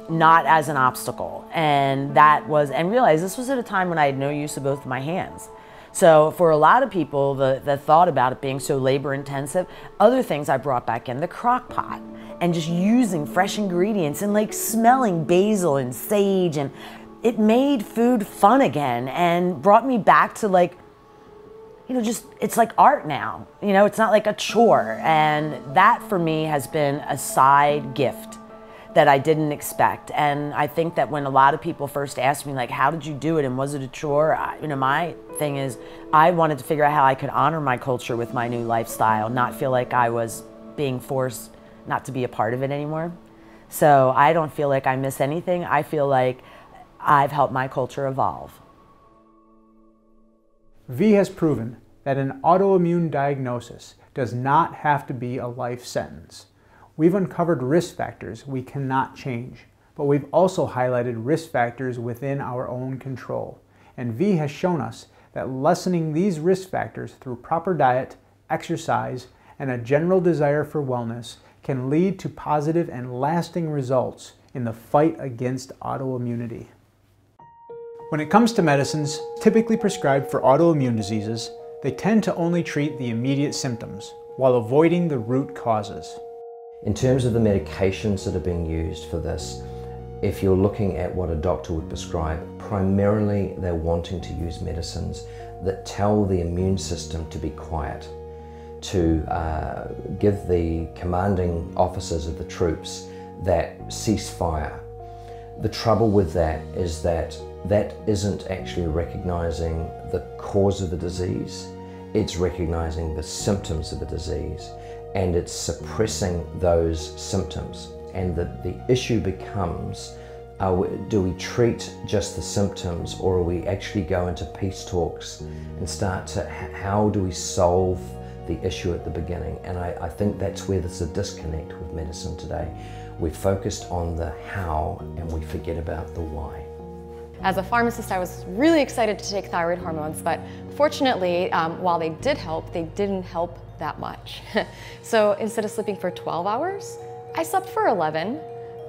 not as an obstacle, and realized this was at a time when I had no use of both of my hands. So for a lot of people, the thought about it being so labor intensive, other things I brought back in, the crock pot, and just using fresh ingredients and smelling basil and sage, and it made food fun again and brought me back to it's like art now. It's not like a chore, and that for me has been a side gift that I didn't expect. And I think that when a lot of people first asked me, how did you do it and was it a chore? My thing is, I wanted to figure out how I could honor my culture with my new lifestyle, not feel like I was being forced not to be a part of it anymore. So I don't feel like I miss anything. I feel like I've helped my culture evolve. V has proven that an autoimmune diagnosis does not have to be a life sentence. We've uncovered risk factors we cannot change, but we've also highlighted risk factors within our own control. And V has shown us that lessening these risk factors through proper diet, exercise, and a general desire for wellness can lead to positive and lasting results in the fight against autoimmunity. When it comes to medicines typically prescribed for autoimmune diseases, they tend to only treat the immediate symptoms while avoiding the root causes. In terms of the medications that are being used for this, if you're looking at what a doctor would prescribe, primarily they're wanting to use medicines that tell the immune system to be quiet, to give the commanding officers of the troops that ceasefire. The trouble with that is that that isn't actually recognizing the cause of the disease, it's recognizing the symptoms of the disease, and it's suppressing those symptoms. And the issue becomes, do we treat just the symptoms, or are we actually go into peace talks and start to, how do we solve the issue at the beginning? And I think that's where there's a disconnect with medicine today. We're focused on the how and we forget about the why. As a pharmacist, I was really excited to take thyroid hormones, but fortunately, while they did help, they didn't help that much. So instead of sleeping for 12 hours, I slept for 11,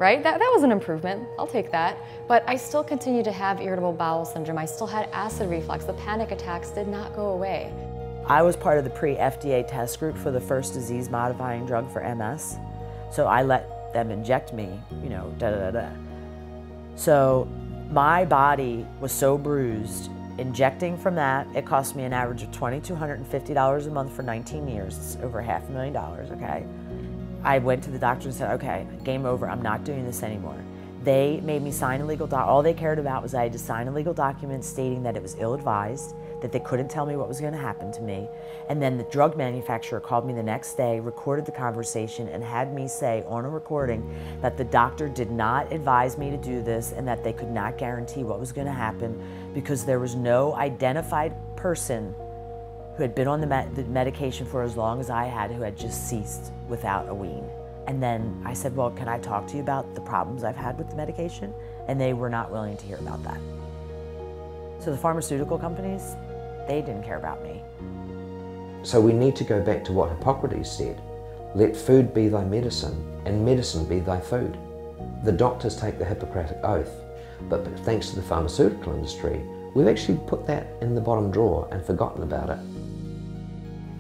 right? That was an improvement, I'll take that. But I still continued to have irritable bowel syndrome. I still had acid reflux. The panic attacks did not go away. I was part of the pre-FDA test group for the first disease-modifying drug for MS. So I let them inject me, you know, da-da-da-da. So my body was so bruised. Injecting from that, it cost me an average of $2,250 a month for 19 years. It's over $500,000, okay? I went to the doctor and said, okay, game over, I'm not doing this anymore. They made me sign a legal document. All they cared about was I had to sign a legal document stating that it was ill-advised, that they couldn't tell me what was going to happen to me. And then the drug manufacturer called me the next day, recorded the conversation, and had me say on a recording that the doctor did not advise me to do this and that they could not guarantee what was going to happen because there was no identified person who had been on the medication for as long as I had who had just ceased without a wean. And then I said, well, can I talk to you about the problems I've had with the medication? And they were not willing to hear about that. So the pharmaceutical companies, they didn't care about me. So we need to go back to what Hippocrates said. Let food be thy medicine, and medicine be thy food. The doctors take the Hippocratic oath, but thanks to the pharmaceutical industry, we've actually put that in the bottom drawer and forgotten about it.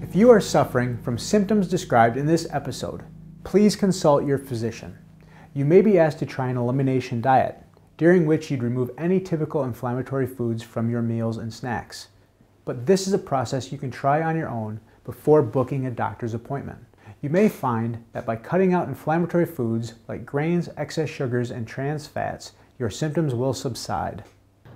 If you are suffering from symptoms described in this episode, please consult your physician. You may be asked to try an elimination diet, during which you'd remove any typical inflammatory foods from your meals and snacks. But this is a process you can try on your own before booking a doctor's appointment. You may find that by cutting out inflammatory foods like grains, excess sugars, and trans fats, your symptoms will subside.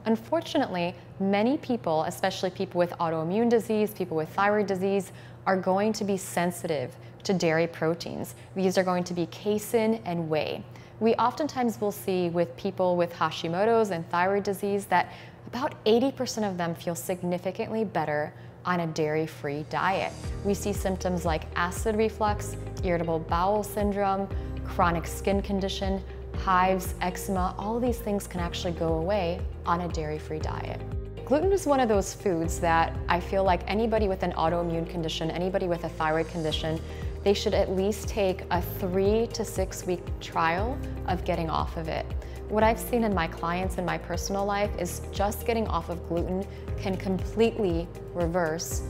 Unfortunately, many people, especially people with autoimmune disease, people with thyroid disease, are going to be sensitive to dairy proteins. These are going to be casein and whey. We oftentimes will see with people with Hashimoto's and thyroid disease that about 80% of them feel significantly better on a dairy-free diet. We see symptoms like acid reflux, irritable bowel syndrome, chronic skin condition, hives, eczema, all of these things can actually go away on a dairy-free diet. Gluten is one of those foods that I feel like anybody with an autoimmune condition, anybody with a thyroid condition, they should at least take a 3 to 6 week trial of getting off of it. What I've seen in my clients in my personal life is just getting off of gluten can completely reverse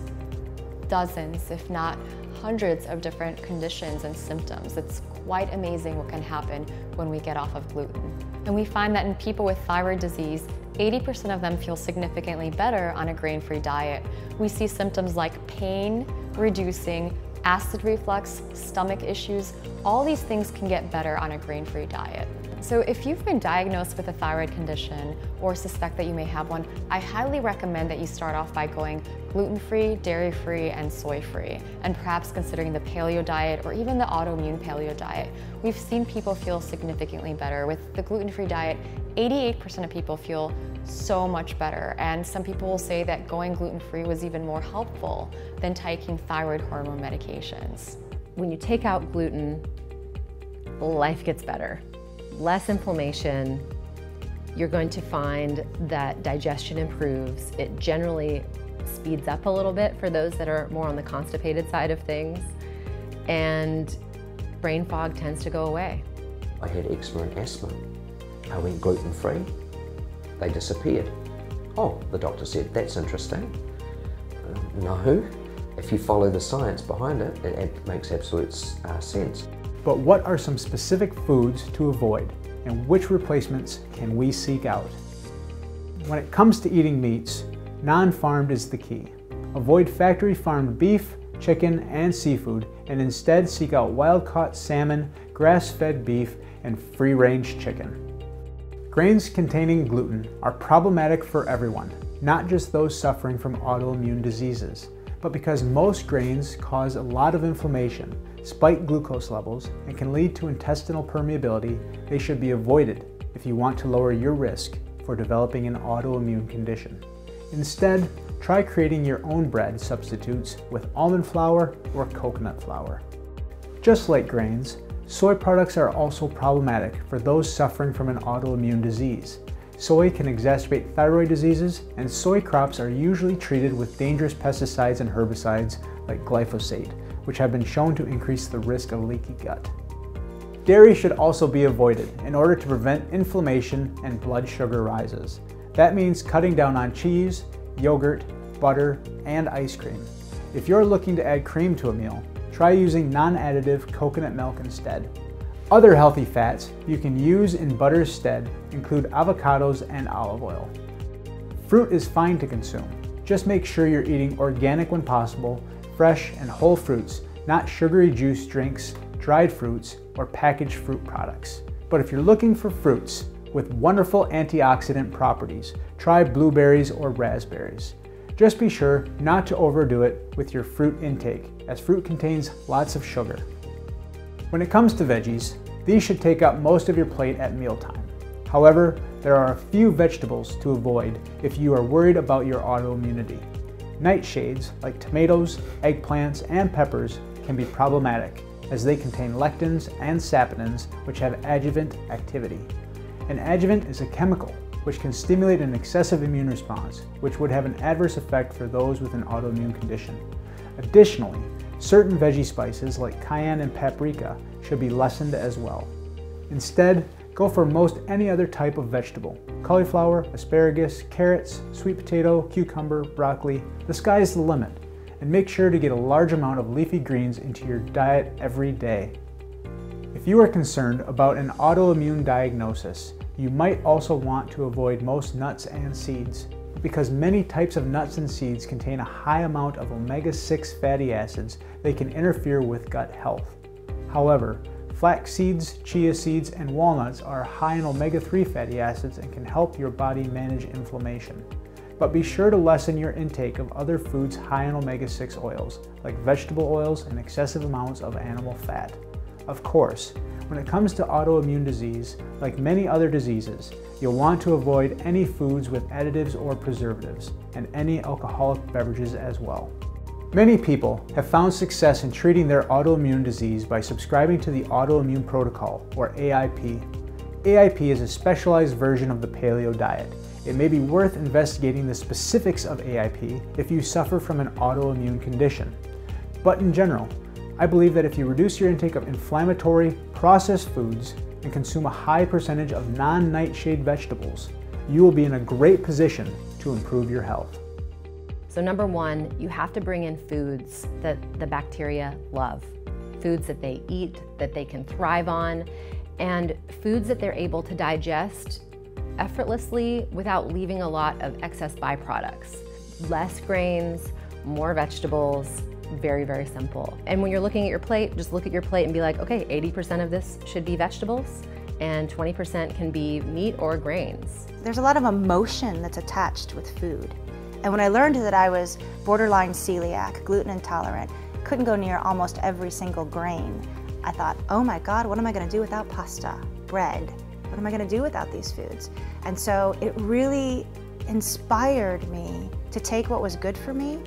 dozens, if not hundreds of different conditions and symptoms. It's quite amazing what can happen when we get off of gluten. And we find that in people with thyroid disease, 80% of them feel significantly better on a grain-free diet. We see symptoms like pain reducing, acid reflux, stomach issues, all these things can get better on a grain-free diet. So if you've been diagnosed with a thyroid condition or suspect that you may have one, I highly recommend that you start off by going gluten-free, dairy-free, and soy-free, and perhaps considering the paleo diet or even the autoimmune paleo diet. We've seen people feel significantly better. With the gluten-free diet, 88% of people feel so much better, and some people will say that going gluten-free was even more helpful than taking thyroid hormone medications. When you take out gluten, life gets better. Less inflammation, you're going to find that digestion improves. It generally speeds up a little bit for those that are more on the constipated side of things, and brain fog tends to go away. I had eczema and asthma. I went gluten-free. They disappeared. Oh, the doctor said, that's interesting. No, if you follow the science behind it, it makes absolute sense. But what are some specific foods to avoid, and which replacements can we seek out? When it comes to eating meats, non-farmed is the key. Avoid factory-farmed beef, chicken, and seafood, and instead seek out wild-caught salmon, grass-fed beef, and free-range chicken. Grains containing gluten are problematic for everyone, not just those suffering from autoimmune diseases, but because most grains cause a lot of inflammation, spike glucose levels, and can lead to intestinal permeability, they should be avoided if you want to lower your risk for developing an autoimmune condition. Instead, try creating your own bread substitutes with almond flour or coconut flour. Just like grains, soy products are also problematic for those suffering from an autoimmune disease. Soy can exacerbate thyroid diseases, and soy crops are usually treated with dangerous pesticides and herbicides like glyphosate, which have been shown to increase the risk of leaky gut. Dairy should also be avoided in order to prevent inflammation and blood sugar rises. That means cutting down on cheese, yogurt, butter, and ice cream. If you're looking to add cream to a meal, try using non-additive coconut milk instead. Other healthy fats you can use in butter's stead include avocados and olive oil. Fruit is fine to consume. Just make sure you're eating organic when possible, fresh and whole fruits, not sugary juice drinks, dried fruits, or packaged fruit products. But if you're looking for fruits with wonderful antioxidant properties, try blueberries or raspberries. Just be sure not to overdo it with your fruit intake, as fruit contains lots of sugar. When it comes to veggies, these should take up most of your plate at mealtime. However, there are a few vegetables to avoid if you are worried about your autoimmunity. Nightshades, like tomatoes, eggplants, and peppers, can be problematic as they contain lectins and saponins, which have adjuvant activity. An adjuvant is a chemical which can stimulate an excessive immune response, which would have an adverse effect for those with an autoimmune condition. Additionally, certain veggie spices like cayenne and paprika should be lessened as well. Instead, go for most any other type of vegetable: cauliflower, asparagus, carrots, sweet potato, cucumber, broccoli. The sky is the limit, and make sure to get a large amount of leafy greens into your diet every day. If you are concerned about an autoimmune diagnosis, you might also want to avoid most nuts and seeds. Because many types of nuts and seeds contain a high amount of omega-6 fatty acids, they can interfere with gut health. However, flax seeds, chia seeds, and walnuts are high in omega-3 fatty acids and can help your body manage inflammation. But be sure to lessen your intake of other foods high in omega-6 oils, like vegetable oils and excessive amounts of animal fat. Of course, when it comes to autoimmune disease, like many other diseases, you'll want to avoid any foods with additives or preservatives, and any alcoholic beverages as well. Many people have found success in treating their autoimmune disease by subscribing to the Autoimmune Protocol, or AIP. AIP is a specialized version of the paleo diet. It may be worth investigating the specifics of AIP if you suffer from an autoimmune condition. But in general, I believe that if you reduce your intake of inflammatory, processed foods and consume a high percentage of non-nightshade vegetables, you will be in a great position to improve your health. So number one, you have to bring in foods that the bacteria love. Foods that they eat, that they can thrive on, and foods that they're able to digest effortlessly without leaving a lot of excess byproducts. Less grains, more vegetables, very, very simple. And when you're looking at your plate, just look at your plate and be like, okay, 80% of this should be vegetables and 20% can be meat or grains. There's a lot of emotion that's attached with food. And when I learned that I was borderline celiac, gluten intolerant, couldn't go near almost every single grain, I thought, oh my God, what am I gonna do without pasta, bread? What am I gonna do without these foods? And so it really inspired me to take what was good for me,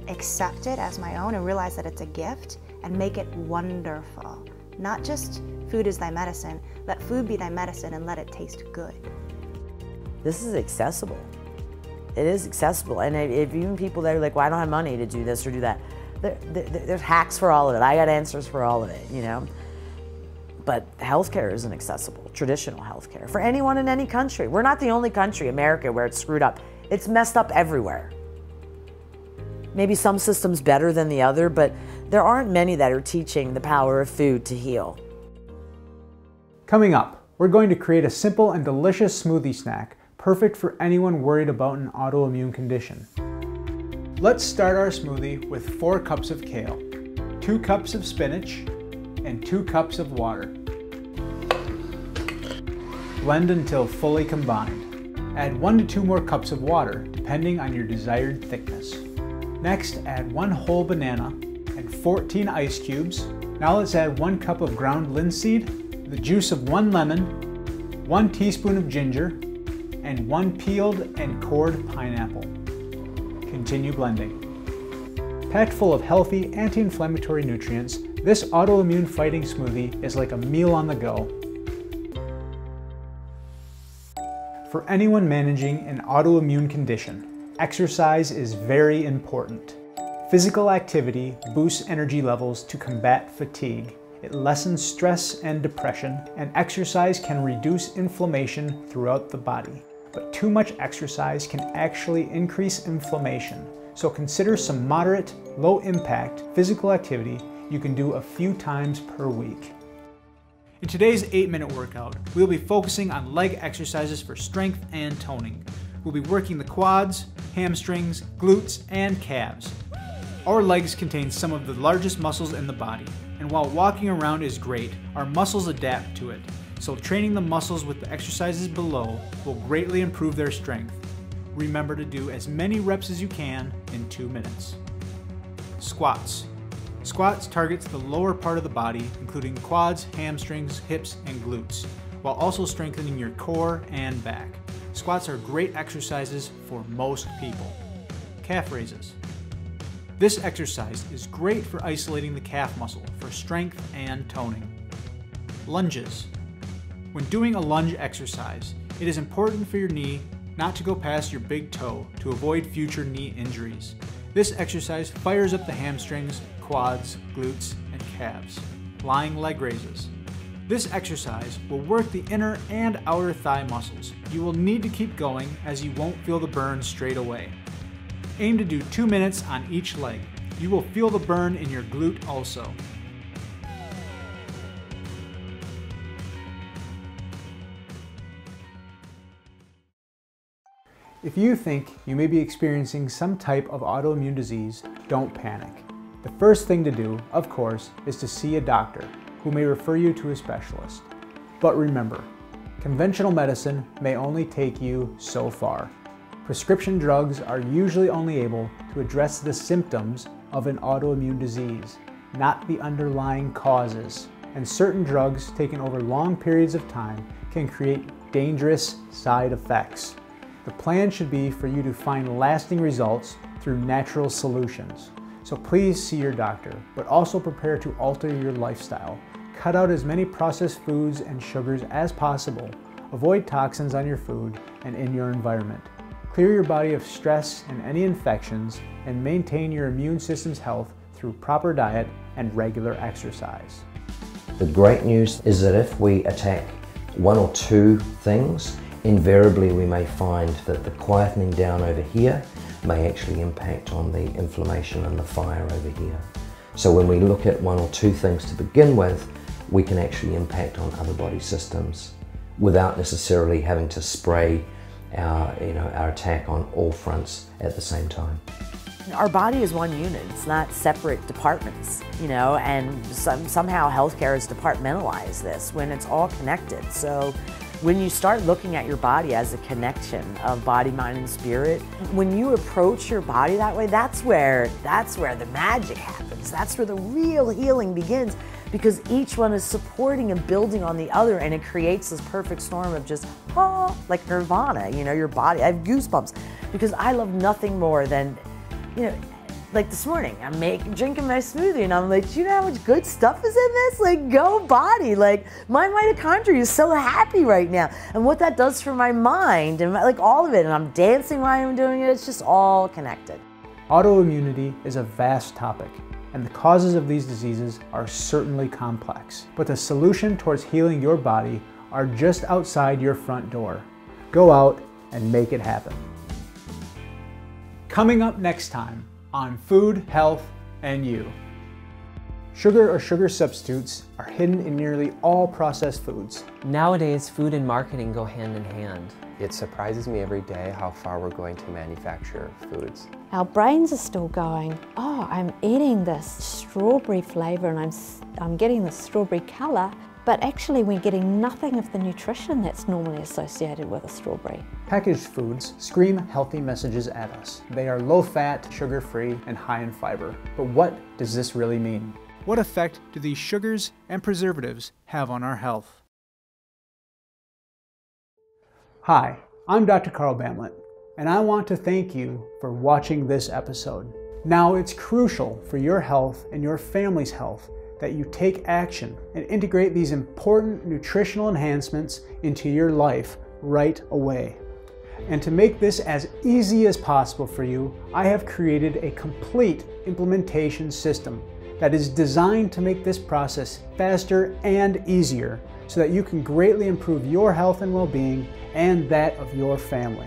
accept it as my own, and realize that it's a gift, and make it wonderful. Not just food is thy medicine, let food be thy medicine and let it taste good. This is accessible. It is accessible. And if even people that are like, well, I don't have money to do this or do that, there's hacks for all of it. I got answers for all of it, you know? But healthcare isn't accessible, traditional healthcare, for anyone in any country. We're not the only country, America, where it's screwed up. It's messed up everywhere. Maybe some systems better than the other, but there aren't many that are teaching the power of food to heal. Coming up, we're going to create a simple and delicious smoothie snack, perfect for anyone worried about an autoimmune condition. Let's start our smoothie with 4 cups of kale, 2 cups of spinach, and 2 cups of water. Blend until fully combined. Add 1 to 2 more cups of water, depending on your desired thickness. Next, add 1 whole banana and 14 ice cubes. Now let's add 1 cup of ground linseed, the juice of 1 lemon, 1 teaspoon of ginger, and 1 peeled and cored pineapple. Continue blending. Packed full of healthy anti-inflammatory nutrients, this autoimmune fighting smoothie is like a meal on the go. For anyone managing an autoimmune condition, exercise is very important. Physical activity boosts energy levels to combat fatigue. It lessens stress and depression, and exercise can reduce inflammation throughout the body. But too much exercise can actually increase inflammation. So consider some moderate, low-impact physical activity you can do a few times per week. In today's 8-minute workout, we'll be focusing on leg exercises for strength and toning. We'll be working the quads, hamstrings, glutes, and calves. Our legs contain some of the largest muscles in the body, and while walking around is great, our muscles adapt to it. So training the muscles with the exercises below will greatly improve their strength. Remember to do as many reps as you can in 2 minutes. Squats. Squats targets the lower part of the body, including quads, hamstrings, hips, and glutes, while also strengthening your core and back. Squats are great exercises for most people. Calf raises. This exercise is great for isolating the calf muscle for strength and toning. Lunges. When doing a lunge exercise, it is important for your knee not to go past your big toe to avoid future knee injuries. This exercise fires up the hamstrings, quads, glutes, and calves. Lying leg raises. This exercise will work the inner and outer thigh muscles. You will need to keep going as you won't feel the burn straight away. Aim to do 2 minutes on each leg. You will feel the burn in your glute also. If you think you may be experiencing some type of autoimmune disease, don't panic. The first thing to do, of course, is to see a doctor who may refer you to a specialist. But remember, conventional medicine may only take you so far. Prescription drugs are usually only able to address the symptoms of an autoimmune disease, not the underlying causes. And certain drugs taken over long periods of time can create dangerous side effects. The plan should be for you to find lasting results through natural solutions. So please see your doctor, but also prepare to alter your lifestyle. Cut out as many processed foods and sugars as possible. Avoid toxins on your food and in your environment. Clear your body of stress and any infections, and maintain your immune system's health through proper diet and regular exercise. The great news is that if we attack 1 or 2 things, invariably we may find that the quietening down over here may actually impact on the inflammation and the fire over here. So when we look at 1 or 2 things to begin with, we can actually impact on other body systems without necessarily having to spray our attack on all fronts at the same time. Our body is one unit, it's not separate departments, and somehow healthcare has departmentalized this when it's all connected. So when you start looking at your body as a connection of body, mind, and spirit, when you approach your body that way, that's where the magic happens. That's where the real healing begins, because each one is supporting and building on the other, and it creates this perfect storm of just, like nirvana, your body. I have goosebumps because I love nothing more than, like this morning, I'm drinking my smoothie and I'm like, do you know how much good stuff is in this? Like, go body. Like, my mitochondria is so happy right now. And what that does for my mind and like all of it. And I'm dancing while I'm doing it. It's just all connected. Autoimmunity is a vast topic, and the causes of these diseases are certainly complex. But the solution towards healing your body are just outside your front door. Go out and make it happen. Coming up next time on Food, Health, and You. Sugar or sugar substitutes are hidden in nearly all processed foods. Nowadays, food and marketing go hand in hand. It surprises me every day how far we're going to manufacture foods. Our brains are still going, oh, I'm eating this strawberry flavour and I'm getting this strawberry colour, but actually we're getting nothing of the nutrition that's normally associated with a strawberry. Packaged foods scream healthy messages at us. They are low-fat, sugar-free, and high in fiber. But what does this really mean? What effect do these sugars and preservatives have on our health? Hi, I'm Dr. Carl Bamlet, and I want to thank you for watching this episode. Now, it's crucial for your health and your family's health that you take action and integrate these important nutritional enhancements into your life right away. And to make this as easy as possible for you, I have created a complete implementation system that is designed to make this process faster and easier so that you can greatly improve your health and well-being and that of your family.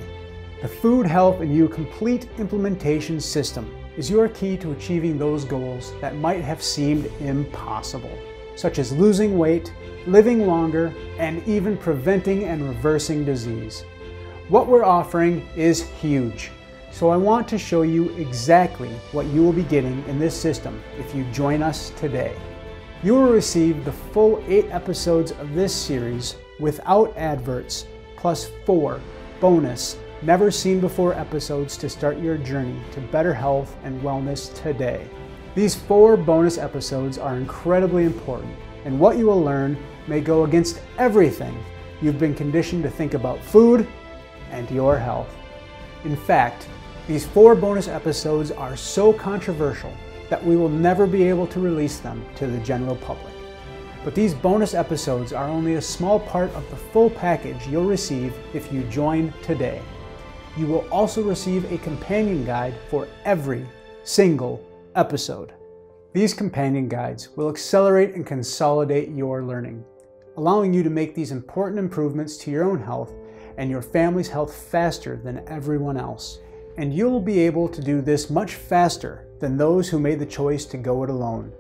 The Food, Health, and You Complete Implementation System is your key to achieving those goals that might have seemed impossible, such as losing weight, living longer, and even preventing and reversing disease. What we're offering is huge, so I want to show you exactly what you will be getting in this system if you join us today. You will receive the full 8 episodes of this series without adverts, plus 4 bonus, never seen before episodes to start your journey to better health and wellness today. These 4 bonus episodes are incredibly important, and what you will learn may go against everything you've been conditioned to think about food and your health. In fact, these 4 bonus episodes are so controversial that we will never be able to release them to the general public. But these bonus episodes are only a small part of the full package you'll receive if you join today. You will also receive a companion guide for every single episode. These companion guides will accelerate and consolidate your learning, allowing you to make these important improvements to your own health and your family's health faster than everyone else. And you'll be able to do this much faster than those who made the choice to go it alone,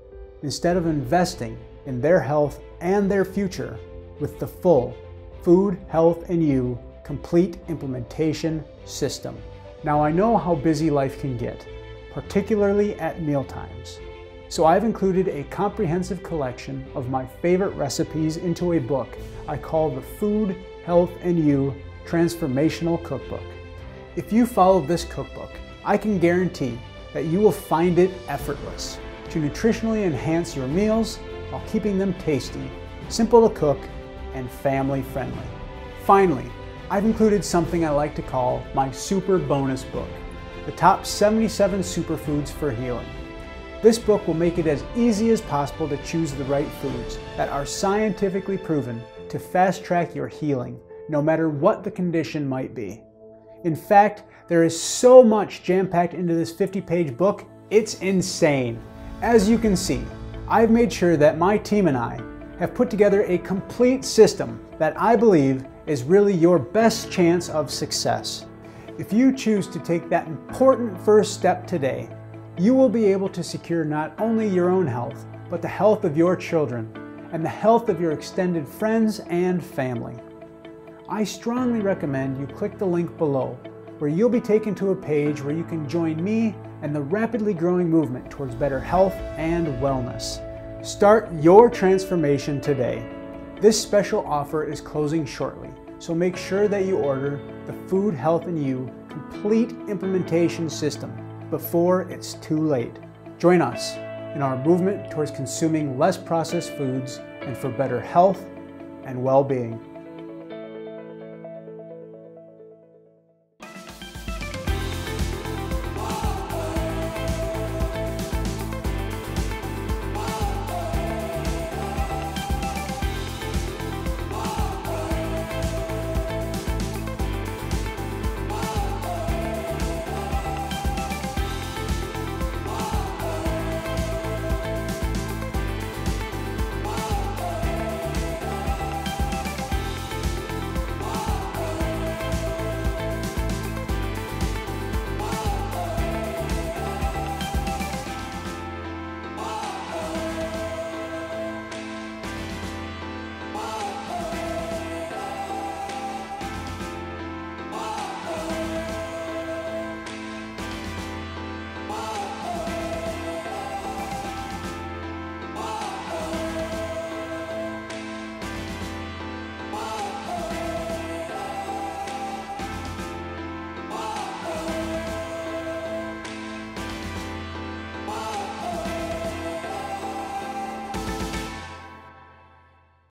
instead of investing in their health and their future with the full Food, Health, and You Complete Implementation System. Now, I know how busy life can get, particularly at mealtimes. So I've included a comprehensive collection of my favorite recipes into a book I call the Food, Health, and You Transformational Cookbook. If you follow this cookbook, I can guarantee that you will find it effortless to nutritionally enhance your meals while keeping them tasty, simple to cook, and family friendly. Finally, I've included something I like to call my super bonus book, the top 77 superfoods for healing. This book will make it as easy as possible to choose the right foods that are scientifically proven to fast track your healing, no matter what the condition might be. In fact, there is so much jam-packed into this 50-page book, it's insane. As you can see, I've made sure that my team and I have put together a complete system that I believe is really your best chance of success. If you choose to take that important first step today, you will be able to secure not only your own health, but the health of your children and the health of your extended friends and family. I strongly recommend you click the link below, where you'll be taken to a page where you can join me and the rapidly growing movement towards better health and wellness. Start your transformation today. This special offer is closing shortly, so make sure that you order the Food, Health, and You Complete Implementation System before it's too late. Join us in our movement towards consuming less processed foods and for better health and well-being.